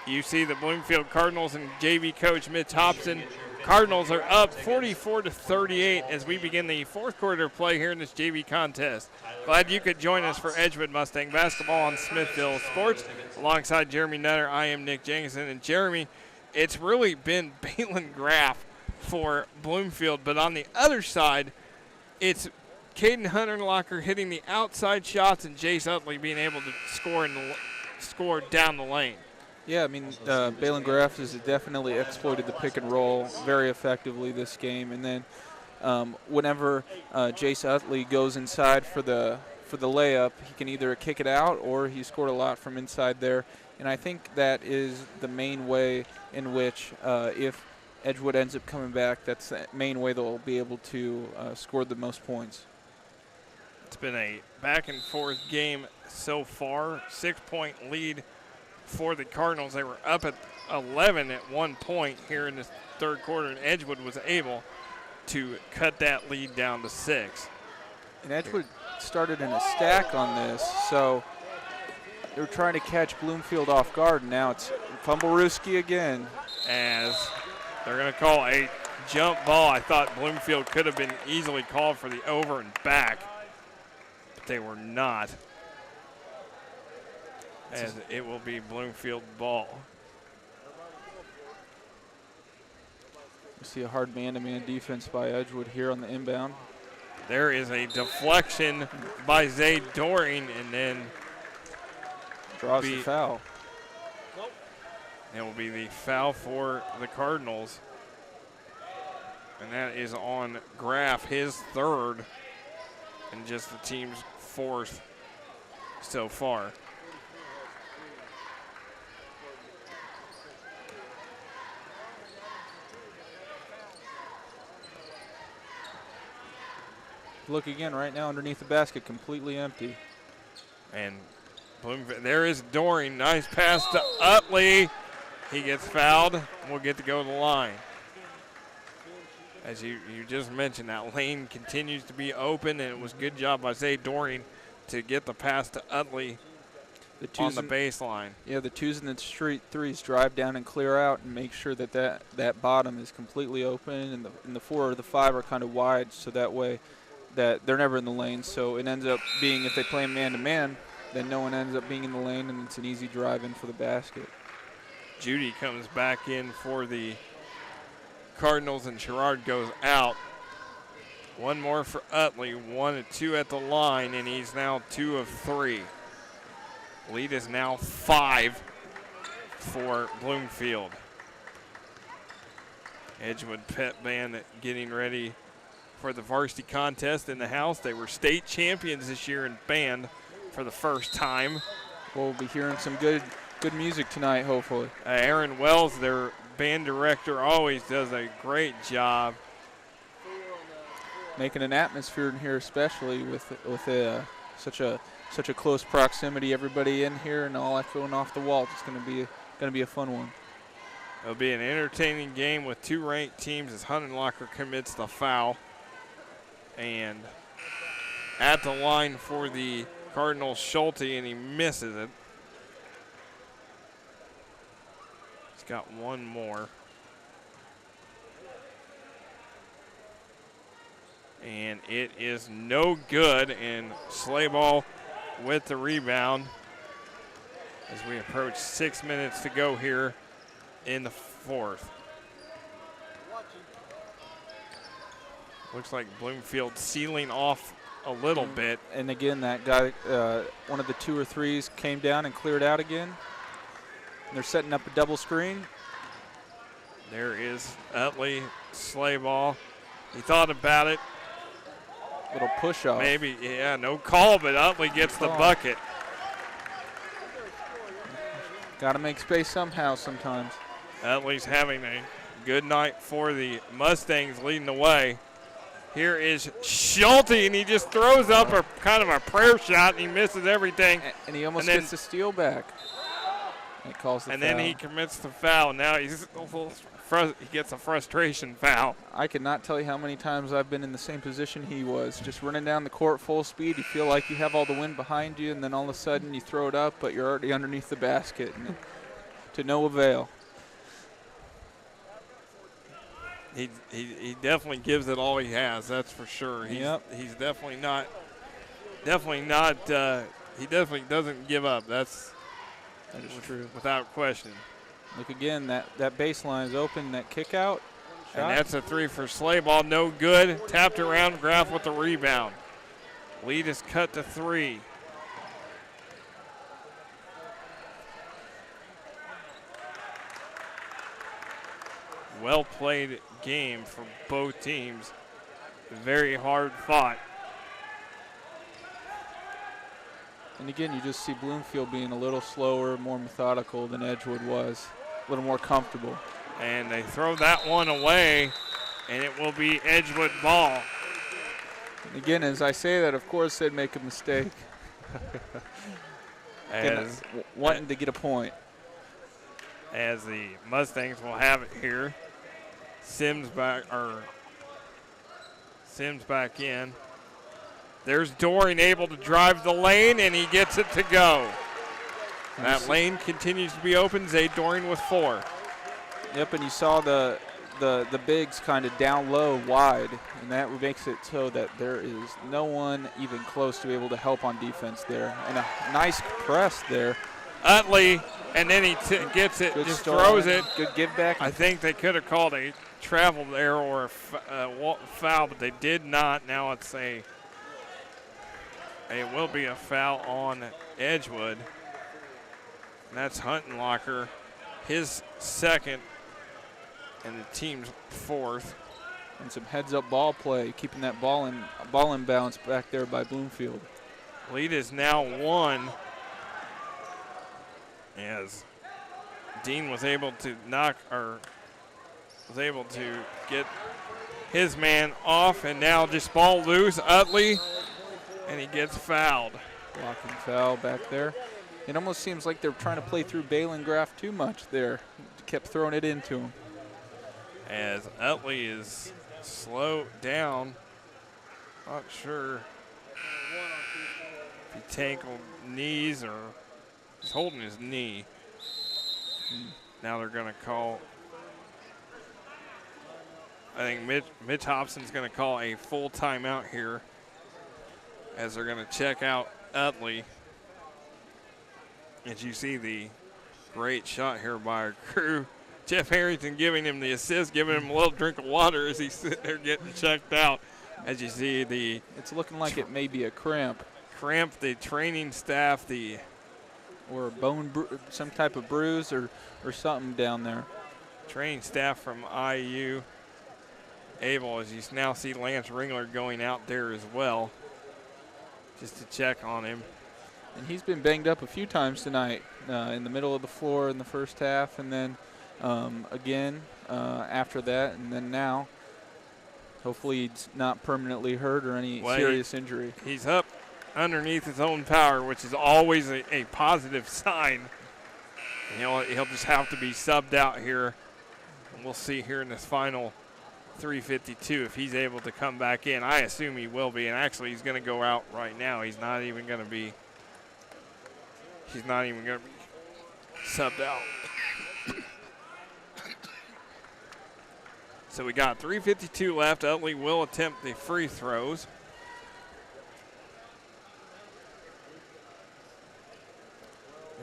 S1: you see the Bloomfield Cardinals and JV coach Mitch Hobson. Cardinals are up 44-38 as we begin the fourth quarter of play here in this JV contest. Glad you could join us for Edgewood Mustang basketball on Smithville Sports. Alongside Jeremy Nutter, I am Nick Jenkinson. And Jeremy, it's really been Balin Graff for Bloomfield, but on the other side, it's Caden Hunterlocker hitting the outside shots and Jace Utley being able to score down the lane.
S2: Yeah, I mean, Balin Graff has definitely exploited the pick and roll very effectively this game. And then whenever Jace Utley goes inside for the layup, he can either kick it out or he scored a lot from inside there. And I think that is the main way in which if Edgewood ends up coming back, that's the main way they'll be able to score the most points.
S1: It's been a back-and-forth game so far. 6-point lead for the Cardinals. They were up at 11 at one point here in the third quarter, and Edgewood was able to cut that lead down to 6.
S2: And Edgewood started in a stack on this, so they were trying to catch Bloomfield off guard. And now it's Fumblerooski again.
S1: As they're going to call a jump ball. I thought Bloomfield could have been easily called for the over and back. They were not, as it will be Bloomfield ball.
S2: We see a hard man-to-man defense by Edgewood here on the inbound.
S1: There is a deflection by Zay Doring, and then
S2: draws the foul.
S1: It will be the foul for the Cardinals, and that is on Graff, his third, and just the team's fourth so far.
S2: Look again right now underneath the basket, completely empty.
S1: And there is Doring. Nice pass to Utley. He gets fouled. We'll get to go to the line. As you just mentioned, that lane continues to be open, and it was a good job by Zay Doring to get the pass to Utley on the baseline.
S2: Yeah, the 2s and the straight 3s drive down and clear out and make sure that bottom is completely open, and the 4 or the 5 are kind of wide, so that way that they're never in the lane. So it ends up being, if they play man-to-man, then no one ends up being in the lane, and it's an easy drive in for the basket.
S1: Judy comes back in for the Cardinals, and Sherrard goes out. One more for Utley, 1 of 2 at the line, and he's now 2 of 3. Lead is now 5 for Bloomfield. Edgewood Pet Band getting ready for the varsity contest in the house. They were state champions this year in band for the first time.
S2: We'll be hearing some good music tonight, hopefully.
S1: Aaron Wells, their band director, always does a great job
S2: making an atmosphere in here, especially with such a close proximity. Everybody in here and all echoing off the walls. It's going to be a fun one.
S1: It'll be an entertaining game with 2 ranked teams as Hunterlocker commits the foul. And at the line for the Cardinals, Schulte, and he misses it. He's got one more. And it is no good, and Slayball with the rebound as we approach 6 minutes to go here in the fourth. Looks like Bloomfield sealing off a little bit.
S2: And again, that guy, one of the 2 or 3s came down and cleared out again. And they're setting up a double screen.
S1: There is Utley, Slayball. He thought about it.
S2: Little push off.
S1: Maybe, yeah, no call, but Utley gets the bucket.
S2: Got to make space somehow sometimes.
S1: Utley's having a good night for the Mustangs, leading the way. Here is Schulte, and he just throws up a kind of a prayer shot, and he misses everything.
S2: And he almost gets the steal back. He calls the foul.
S1: And then he commits the foul. Now he gets a frustration foul.
S2: I could not tell you how many times I've been in the same position he was, just running down the court full speed. You feel like you have all the wind behind you, and then all of a sudden you throw it up, but you're already underneath the basket, and to no avail.
S1: He definitely gives it all he has. That's for sure. He's definitely not. He definitely doesn't give up. That is
S2: true,
S1: without question.
S2: Look again. That baseline is open. That kick out.
S1: And that's a three for Slayball. No good. Tapped around. Graff with the rebound. Lead is cut to 3. Well played game for both teams. Very hard fought.
S2: And again, you just see Bloomfield being a little slower, more methodical than Edgewood was, a little more comfortable.
S1: And they throw that one away, and it will be Edgewood ball.
S2: And again, as I say that, of course they'd make a mistake. Wanting to get a point.
S1: As the Mustangs will have it here. Sims back in. There's Doring able to drive the lane, and he gets it to go. That lane continues to be open. Zay Doring with 4.
S2: Yep, and you saw the bigs kind of down low wide, and that makes it so that there is no one even close to be able to help on defense there. And a nice press there.
S1: Utley, and then he gets it,
S2: good
S1: just
S2: story.
S1: throws it.
S2: Good give back.
S1: I think they could have called a travel there or a foul, but they did not. Now it will be a foul on Edgewood. And that's Huntenlocker, his second, and the team's 4th.
S2: And some heads-up ball play, keeping that ball in balance back there by Bloomfield.
S1: Lead is now 1. As Dean was able to get his man off, and now just ball loose. Utley, and he gets fouled.
S2: Blocking foul back there. It almost seems like they're trying to play through Bale and Graff too much there. Kept throwing it into him.
S1: As Utley is slowed down. Not sure if he tangled knees or he's holding his knee. Now they're going to call, I think Mitch Hobson's going to call a full timeout here as they're going to check out Utley. As you see the great shot here by our crew. Jeff Harrington giving him the assist, giving him a little drink of water as he's sitting there getting checked out. As you see
S2: it's looking like it may be a cramp.
S1: The training staff,
S2: or a some type of bruise or something down there.
S1: Training staff from IU able, as you now see Lance Ringler going out there as well, just to check on him.
S2: And he's been banged up a few times tonight, in the middle of the floor in the first half, and then again after that, and then now. Hopefully he's not permanently hurt or any serious injury.
S1: He's up underneath his own power, which is always a positive sign. He'll just have to be subbed out here. And we'll see here in this final 3:52 if he's able to come back in. I assume he will be, and actually he's going to go out right now. He's not even going to be subbed out. So we got 3:52 left. Utley will attempt the free throws.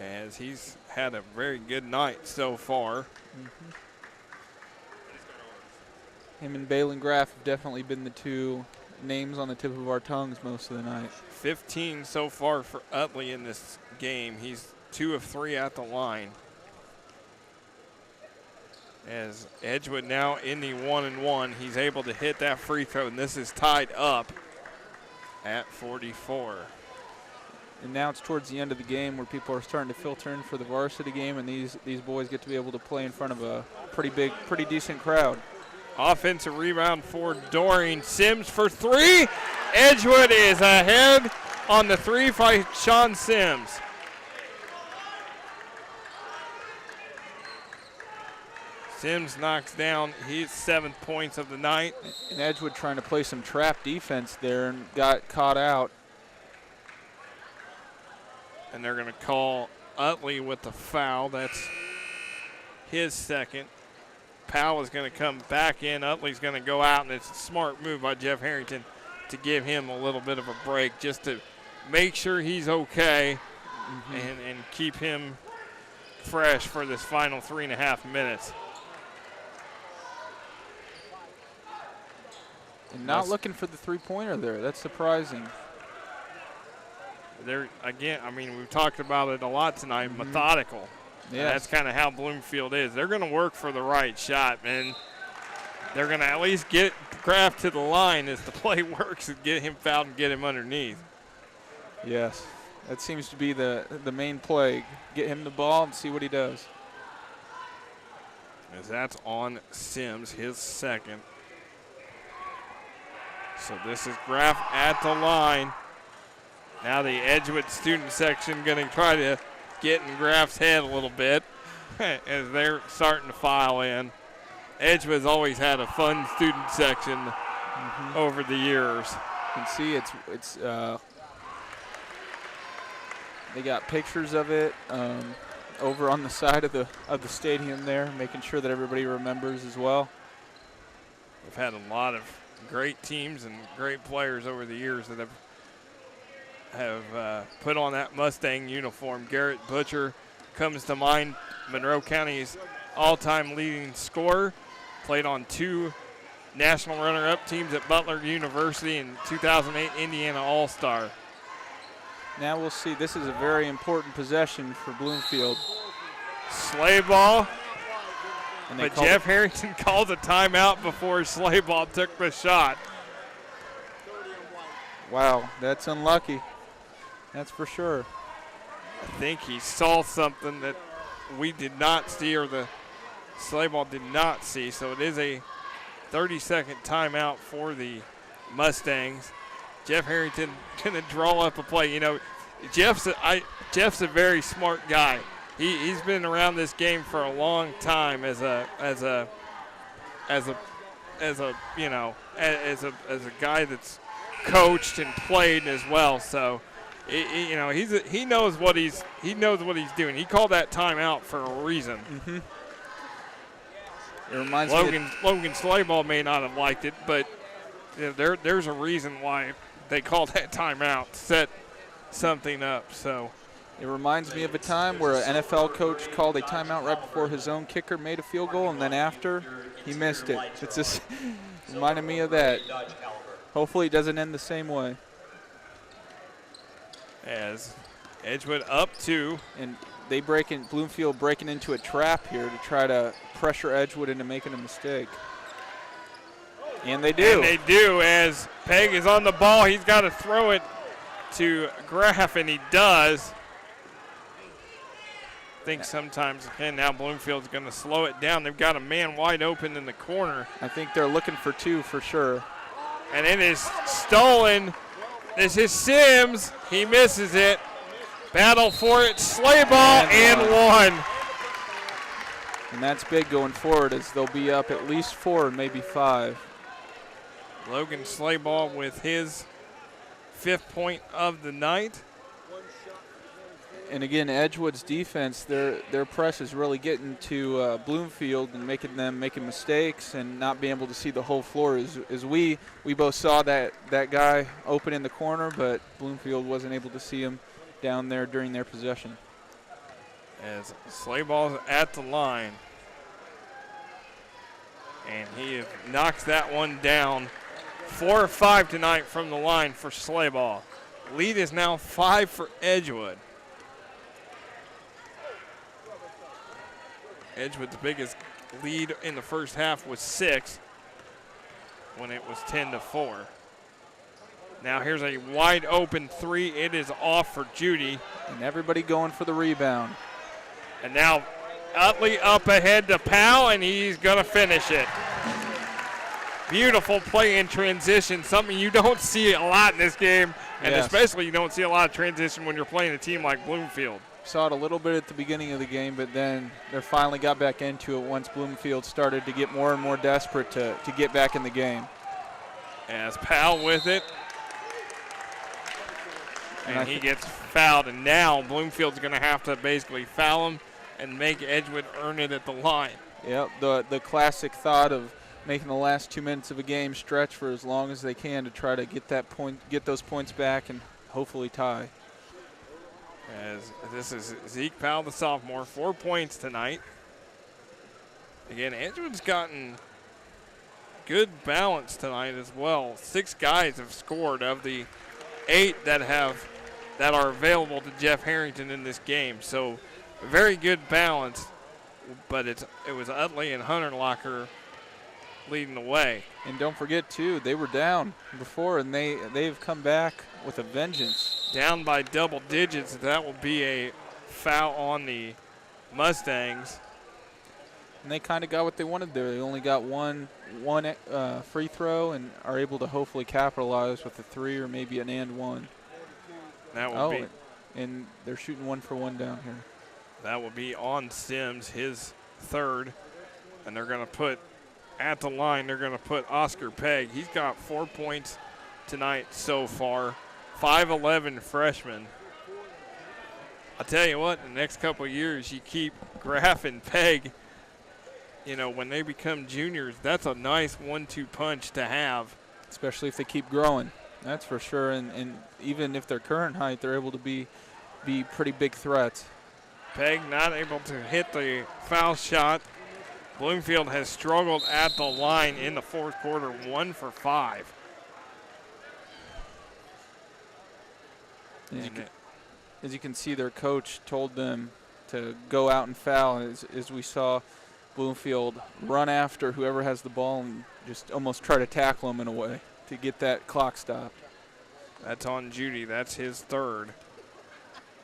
S1: As he's had a very good night so far.
S2: Mm-hmm. Him and Balen Graff have definitely been the two names on the tip of our tongues most of the night.
S1: 15 so far for Utley in this game. He's 2 of 3 at the line. As Edgewood now in the 1-and-1, he's able to hit that free throw, and this is tied up. at 44.
S2: And now it's towards the end of the game where people are starting to filter in for the varsity game, and these boys get to be able to play in front of a pretty decent crowd.
S1: Offensive rebound for Doreen. Sims for three. Edgewood is ahead on the three by Sean Sims. Sims knocks down his 7th points of the night.
S2: And Edgewood trying to play some trap defense there and got caught out.
S1: And they're going to call Utley with the foul. That's his second. Powell is going to come back in. Utley's going to go out, and it's a smart move by Jeff Harrington to give him a little bit of a break just to make sure he's okay and keep him fresh for this final 3.5 minutes.
S2: And not looking for the three-pointer there. That's surprising.
S1: They're, again, I mean, we've talked about it a lot tonight, methodical.
S2: Yeah,
S1: that's kind of how Bloomfield is. They're going to work for the right shot, and they're going to at least get Kraft to the line as the play works and get him fouled and get him underneath.
S2: Yes, that seems to be the main play. Get him the ball and see what he does.
S1: As that's on Sims, his second. So this is Graff at the line. Now the Edgewood student section going to try to get in Graff's head a little bit as they're starting to file in. Edgewood's always had a fun student section over the years.
S2: You can see it's they got pictures of it over on the side of the stadium there, making sure that everybody remembers as well.
S1: We've had a lot of great teams and great players over the years that have put on that Mustang uniform. Garrett Butcher comes to mind, Monroe County's all-time leading scorer, played on 2 national runner-up teams at Butler University and 2008 Indiana All-Star.
S2: Now we'll see. This is a very important possession for Bloomfield.
S1: Slay ball, but Jeff Harrington called a timeout before Slay ball took the shot.
S2: Wow, that's unlucky. That's for sure.
S1: I think he saw something that we did not see, or the Slayball did not see. So it is a 30-second timeout for the Mustangs. Jeff Harrington going to draw up a play. You know, Jeff's a very smart guy. He's been around this game for a long time as a guy that's coached and played as well. So, you know, he knows what he's doing. He called that timeout for a reason.
S2: It reminds
S1: Logan Slayball may not have liked it, but you know, there's a reason why they called that timeout, set something up. So
S2: it reminds me of a time where an NFL coach called a timeout right before his own kicker made a field goal, and then after he missed it. It's just reminded me of that. Hopefully it doesn't end the same way.
S1: As Edgewood up 2.
S2: And Bloomfield breaking into a trap here to try to pressure Edgewood into making a mistake. And they do.
S1: And they do, as Pegg is on the ball. He's got to throw it to Graff, and he does. I think sometimes, and now Bloomfield's going to slow it down. They've got a man wide open in the corner.
S2: I think they're looking for 2 for sure.
S1: And it is stolen. This is Sims. He misses it. Battle for it. Slay ball and one.
S2: And that's big going forward, as they'll be up at least 4, maybe 5.
S1: Logan Slayball with his 5th point of the night.
S2: And again, Edgewood's defense, their press is really getting to Bloomfield and making them making mistakes and not being able to see the whole floor. As we both saw that guy open in the corner, but Bloomfield wasn't able to see him down there during their possession.
S1: As Slayball's at the line. And he knocks that one down. 4 or 5 tonight from the line for Slayball. Lead is now 5 for Edgewood. Edgewood's biggest lead in the first half was 6 when it was 10-4. Now here's a wide open three. It is off for Judy.
S2: And everybody going for the rebound.
S1: And now Utley up ahead to Powell, and he's going to finish it. Beautiful play in transition, something you don't see a lot in this game, and especially you don't see a lot of transition when you're playing a team like Bloomfield.
S2: Saw it a little bit at the beginning of the game, but then they finally got back into it once Bloomfield started to get more and more desperate to get back in the game.
S1: As Powell with it. And he gets fouled, and now Bloomfield's going to have to basically foul him and make Edgewood earn it at the line.
S2: Yep, the classic thought of making the last 2 minutes of a game stretch for as long as they can to try to get those points back and hopefully tie.
S1: As this is Zeke Powell, the sophomore, 4 points tonight. Again, Edgewood's gotten good balance tonight as well. 6 guys have scored of the 8 that are available to Jeff Harrington in this game. So very good balance, but it was Utley and Hunterlocker leading the way.
S2: And don't forget, too, they were down before, and they've come back with a vengeance.
S1: Down by double digits. That will be a foul on the Mustangs.
S2: And they kind of got what they wanted there. They only got one free throw and are able to hopefully capitalize with a 3 or maybe an and 1.
S1: That will be.
S2: And they're shooting 1 for 1 down here.
S1: That will be on Sims, his 3rd. And they're going to put at the line, they're going to put Oscar Pegg. He's got 4 points tonight so far. 5'11" freshman. I'll tell you what, in the next couple of years, you keep Graff and Pegg, when they become juniors, that's a nice 1-2 punch to have.
S2: Especially if they keep growing, that's for sure. And even if they're current height, they're able to be pretty big threats.
S1: Pegg not able to hit the foul shot. Bloomfield has struggled at the line in the 4th quarter, 1 for 5.
S2: As you can see, their coach told them to go out and foul, as we saw Bloomfield run after whoever has the ball and just almost try to tackle him in a way to get that clock stopped.
S1: That's on Judy. That's his 3rd.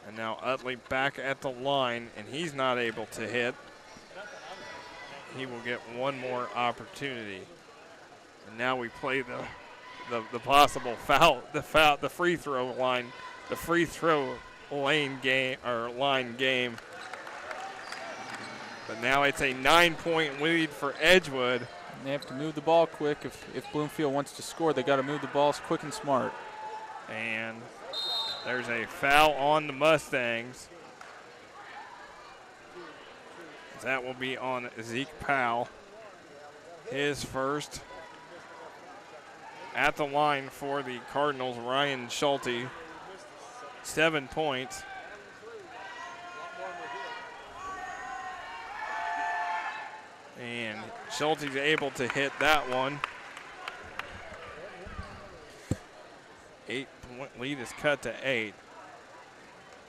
S1: And now Utley back at the line, and he's not able to hit. He will get one more opportunity. And now we play the possible foul, the free throw line, the free throw line game. But now it's a 9-point lead for Edgewood.
S2: And they have to move the ball quick. If Bloomfield wants to score, they got to move the balls quick and smart.
S1: And there's a foul on the Mustangs. That will be on Zeke Powell, his 1st. At the line for the Cardinals, Ryan Schulte, 7 points. And Schulte's able to hit that one. 8-point lead is cut to 8.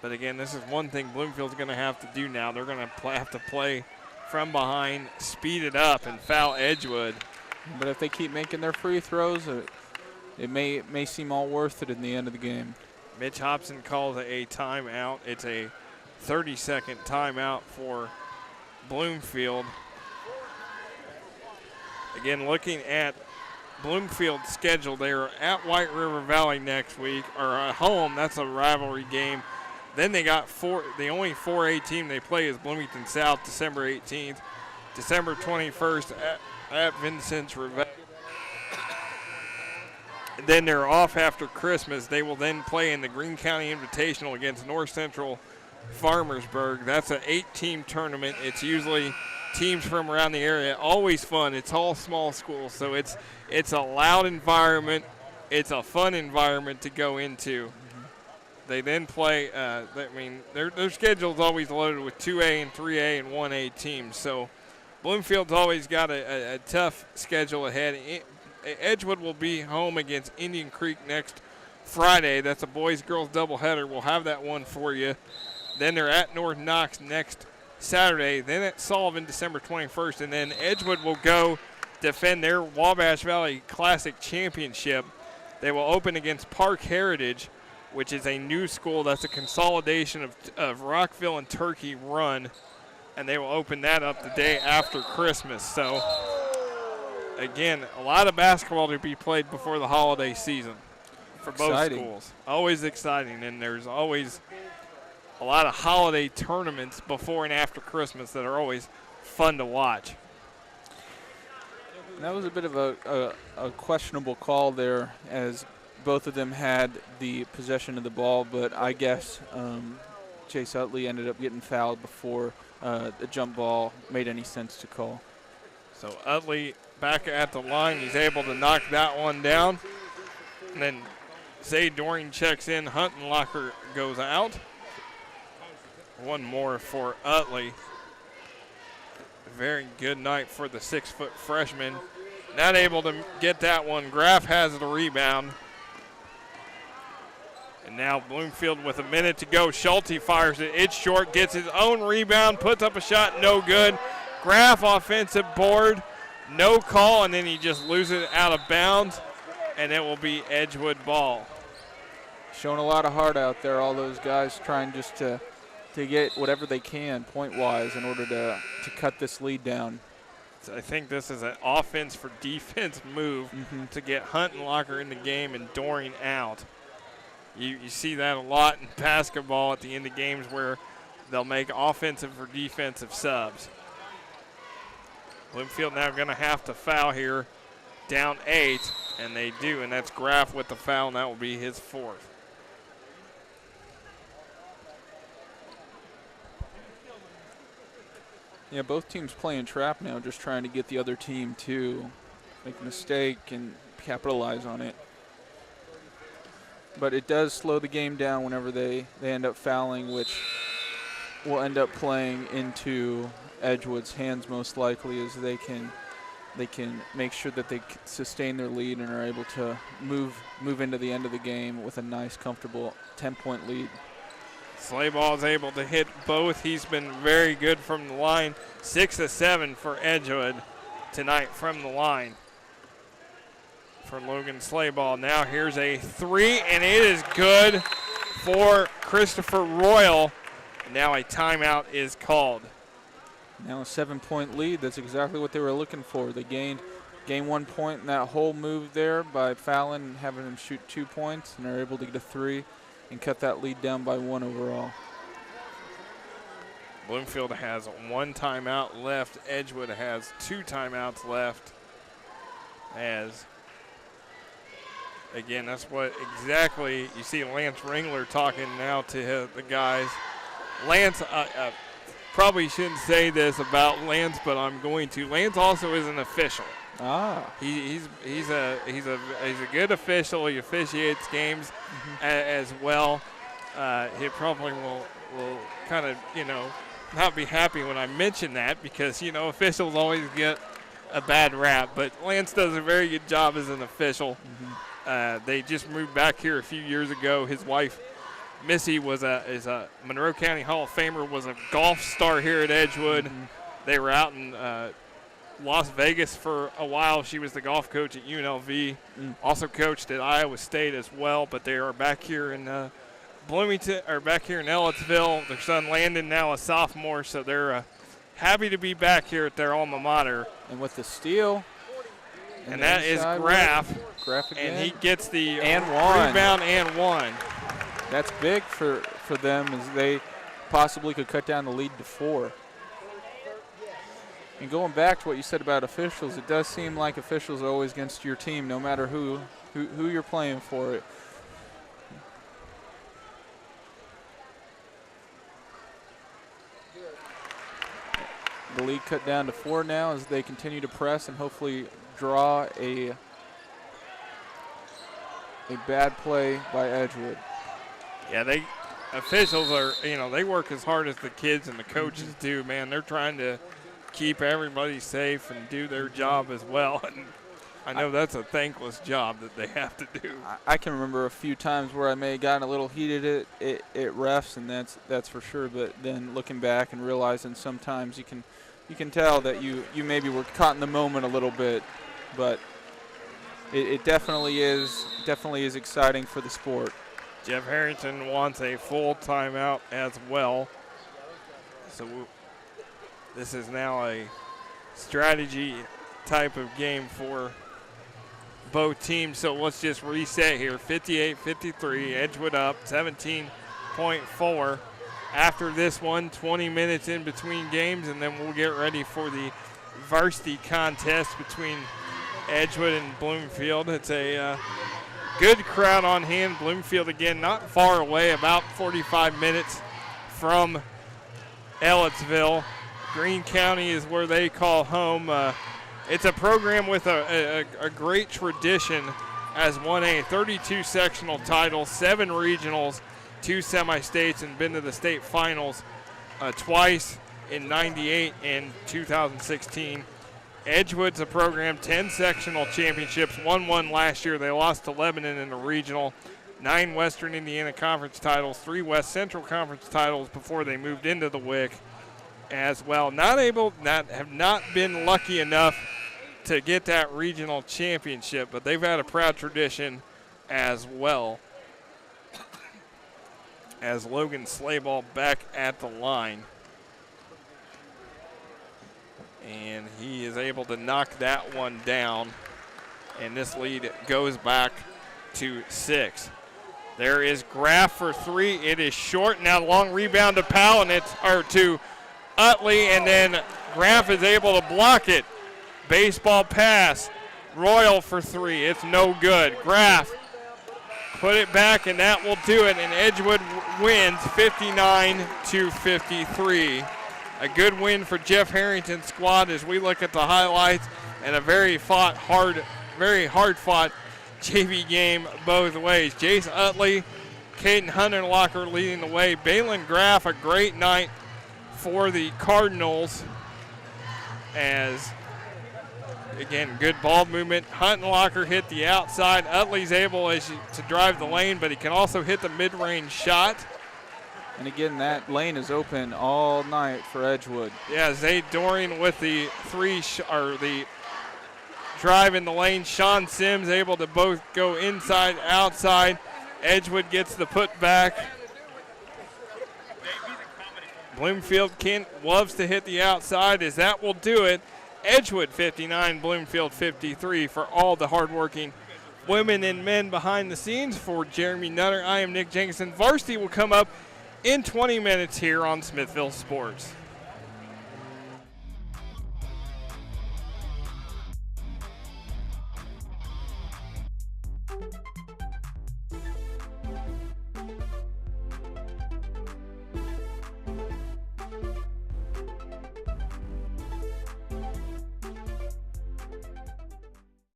S1: But again, this is one thing Bloomfield's going to have to do now. They're going to have to play from behind, speed it up, and foul Edgewood.
S2: But if they keep making their free throws, it may seem all worth it in the end of the game.
S1: Mitch Hobson calls a timeout. It's a 30-second timeout for Bloomfield. Again, looking at Bloomfield's schedule, they are at White River Valley next week, or at home. That's a rivalry game. Then they got the only 4A team they play is Bloomington South, December 18th. December 21st at Vincent's Revelle. Then they're off after Christmas. They will then play in the Greene County Invitational against North Central Farmersburg. That's an 8-team tournament. It's usually teams from around the area. Always fun. It's all small schools, so it's a loud environment. It's a fun environment to go into. They then play, their schedule is always loaded with 2A and 3A and 1A teams. So Bloomfield's always got a tough schedule ahead. Edgewood will be home against Indian Creek next Friday. That's a boys-girls doubleheader. We'll have that one for you. Then they're at North Knox next Saturday. Then at Sullivan December 21st. And then Edgewood will go defend their Wabash Valley Classic Championship They will open against Park Heritage, which is a new school that's a consolidation of Rockville and Turkey Run, and they will open that up the day after Christmas. So, again, a lot of basketball to be played before the holiday season for both schools. Always exciting, and there's always a lot of holiday tournaments before and after Christmas that are always fun to watch.
S2: That was a bit of a questionable call there, as both of them had the possession of the ball, but I guess Chase Utley ended up getting fouled before the jump ball made any sense to call.
S1: So Utley back at the line. He's able to knock that one down. And then Zay Doring checks in. Huntenlocker goes out. One more for Utley. A very good night for the 6-foot freshman. Not able to get that one. Graff has the rebound. And now Bloomfield with a minute to go. Schulte fires it. It's short. Gets his own rebound. Puts up a shot. No good. Graff offensive board. No call. And then he just loses it out of bounds. And it will be Edgewood ball.
S2: Showing a lot of heart out there. All those guys trying just to get whatever they can point-wise in order to cut this lead down.
S1: So I think this is an offense for defense move to get Huntenlocker in the game and Doring out. You see that a lot in basketball at the end of games where they'll make offensive or defensive subs. Bloomfield now going to have to foul here, down 8, and they do, and that's Graff with the foul, and that will be his 4th.
S2: Yeah, both teams playing trap now, just trying to get the other team to make a mistake and capitalize on it. But it does slow the game down whenever they end up fouling, which will end up playing into Edgewood's hands most likely, as they can make sure that they sustain their lead and are able to move into the end of the game with a nice, comfortable 10-point lead.
S1: Slayball is able to hit both. He's been very good from the line. 6 of 7 for Edgewood tonight from the line for Logan Slayball. Now here's a 3, and it is good for Christopher Royal. Now a timeout is called.
S2: Now a 7-point lead. That's exactly what they were looking for. They gained 1 point in that whole move there by fouling and having them shoot 2 points, and they're able to get a 3 and cut that lead down by 1 overall.
S1: Bloomfield has 1 timeout left. Edgewood has 2 timeouts left. As, again, that's what exactly you see Lance Ringler talking now to the guys. Lance, probably shouldn't say this about Lance, but I'm going to. Lance also is an official. He's a good official. He officiates games as well. He probably will kind of, not be happy when I mention that, because, officials always get a bad rap. But Lance does a very good job as an official. They just moved back here a few years ago. His wife, Missy, is a Monroe County Hall of Famer, was a golf star here at Edgewood. They were out in Las Vegas for a while. She was the golf coach at UNLV. Also coached at Iowa State as well, but they are back here in Bloomington, or back here in Ellettsville. Their son Landon, now a sophomore, so they're happy to be back here at their alma mater.
S2: And with the steal.
S1: And that is Graff.
S2: Graff again.
S1: And he gets the rebound and 1.
S2: That's big for them, as they possibly could cut down the lead to 4. And going back to what you said about officials, it does seem like officials are always against your team, no matter who you're playing for. The lead cut down to 4 now as they continue to press and hopefully draw a bad play by Edgewood.
S1: Yeah, officials are, they work as hard as the kids and the coaches do, man. They're trying to keep everybody safe and do their job as well. And I know that's a thankless job that they have to do.
S2: I can remember a few times where I may have gotten a little heated at refs, and that's for sure. But then looking back and realizing sometimes you can tell that you maybe were caught in the moment a little bit. But it definitely is exciting for the sport.
S1: Jeff Harrington wants a full timeout as well. So this is now a strategy type of game for both teams. So let's just reset here. 58-53, Edgewood up, 17.4. After this one, 20 minutes in between games, and then we'll get ready for the varsity contest between Edgewood and Bloomfield. It's a good crowd on hand. Bloomfield, again, not far away, about 45 minutes from Ellettsville. Greene County is where they call home. It's a program with a great tradition as 1A, 32 sectional titles, 7 regionals, 2 semi-states, and been to the state finals twice in 98 and 2016. Edgewood's a program, 10 sectional championships, won 1 last year. They lost to Lebanon in the regional, 9 Western Indiana Conference titles, 3 West Central Conference titles before they moved into the WIC as well. Have not been lucky enough to get that regional championship, but they've had a proud tradition as well. As Logan Slayball back at the line. And he is able to knock that one down. And this lead goes back to 6. There is Graff for 3. It is short. Now long rebound to Powell, and to Utley, and then Graff is able to block it. Baseball pass. Royal for 3. It's no good. Graff put it back, and that will do it. And Edgewood wins 59-53. A good win for Jeff Harrington's squad as we look at the highlights, and a very hard fought JV game both ways. Jace Utley, Caden Hunterlocker leading the way. Balin Graff, a great night for the Cardinals as, again, good ball movement. Hunterlocker hit the outside. Utley's able to drive the lane, but he can also hit the mid-range shot.
S2: And again, that lane is open all night for Edgewood.
S1: Yeah, Zay Doring with the the drive in the lane. Sean Sims able to both go inside, outside. Edgewood gets the putback. Bloomfield loves to hit the outside, as that will do it. Edgewood 59, Bloomfield 53 for all the hardworking women and men behind the scenes. For Jeremy Nutter, I am Nick Jenkinson. Varsity will come up in 20 minutes here on Smithville Sports.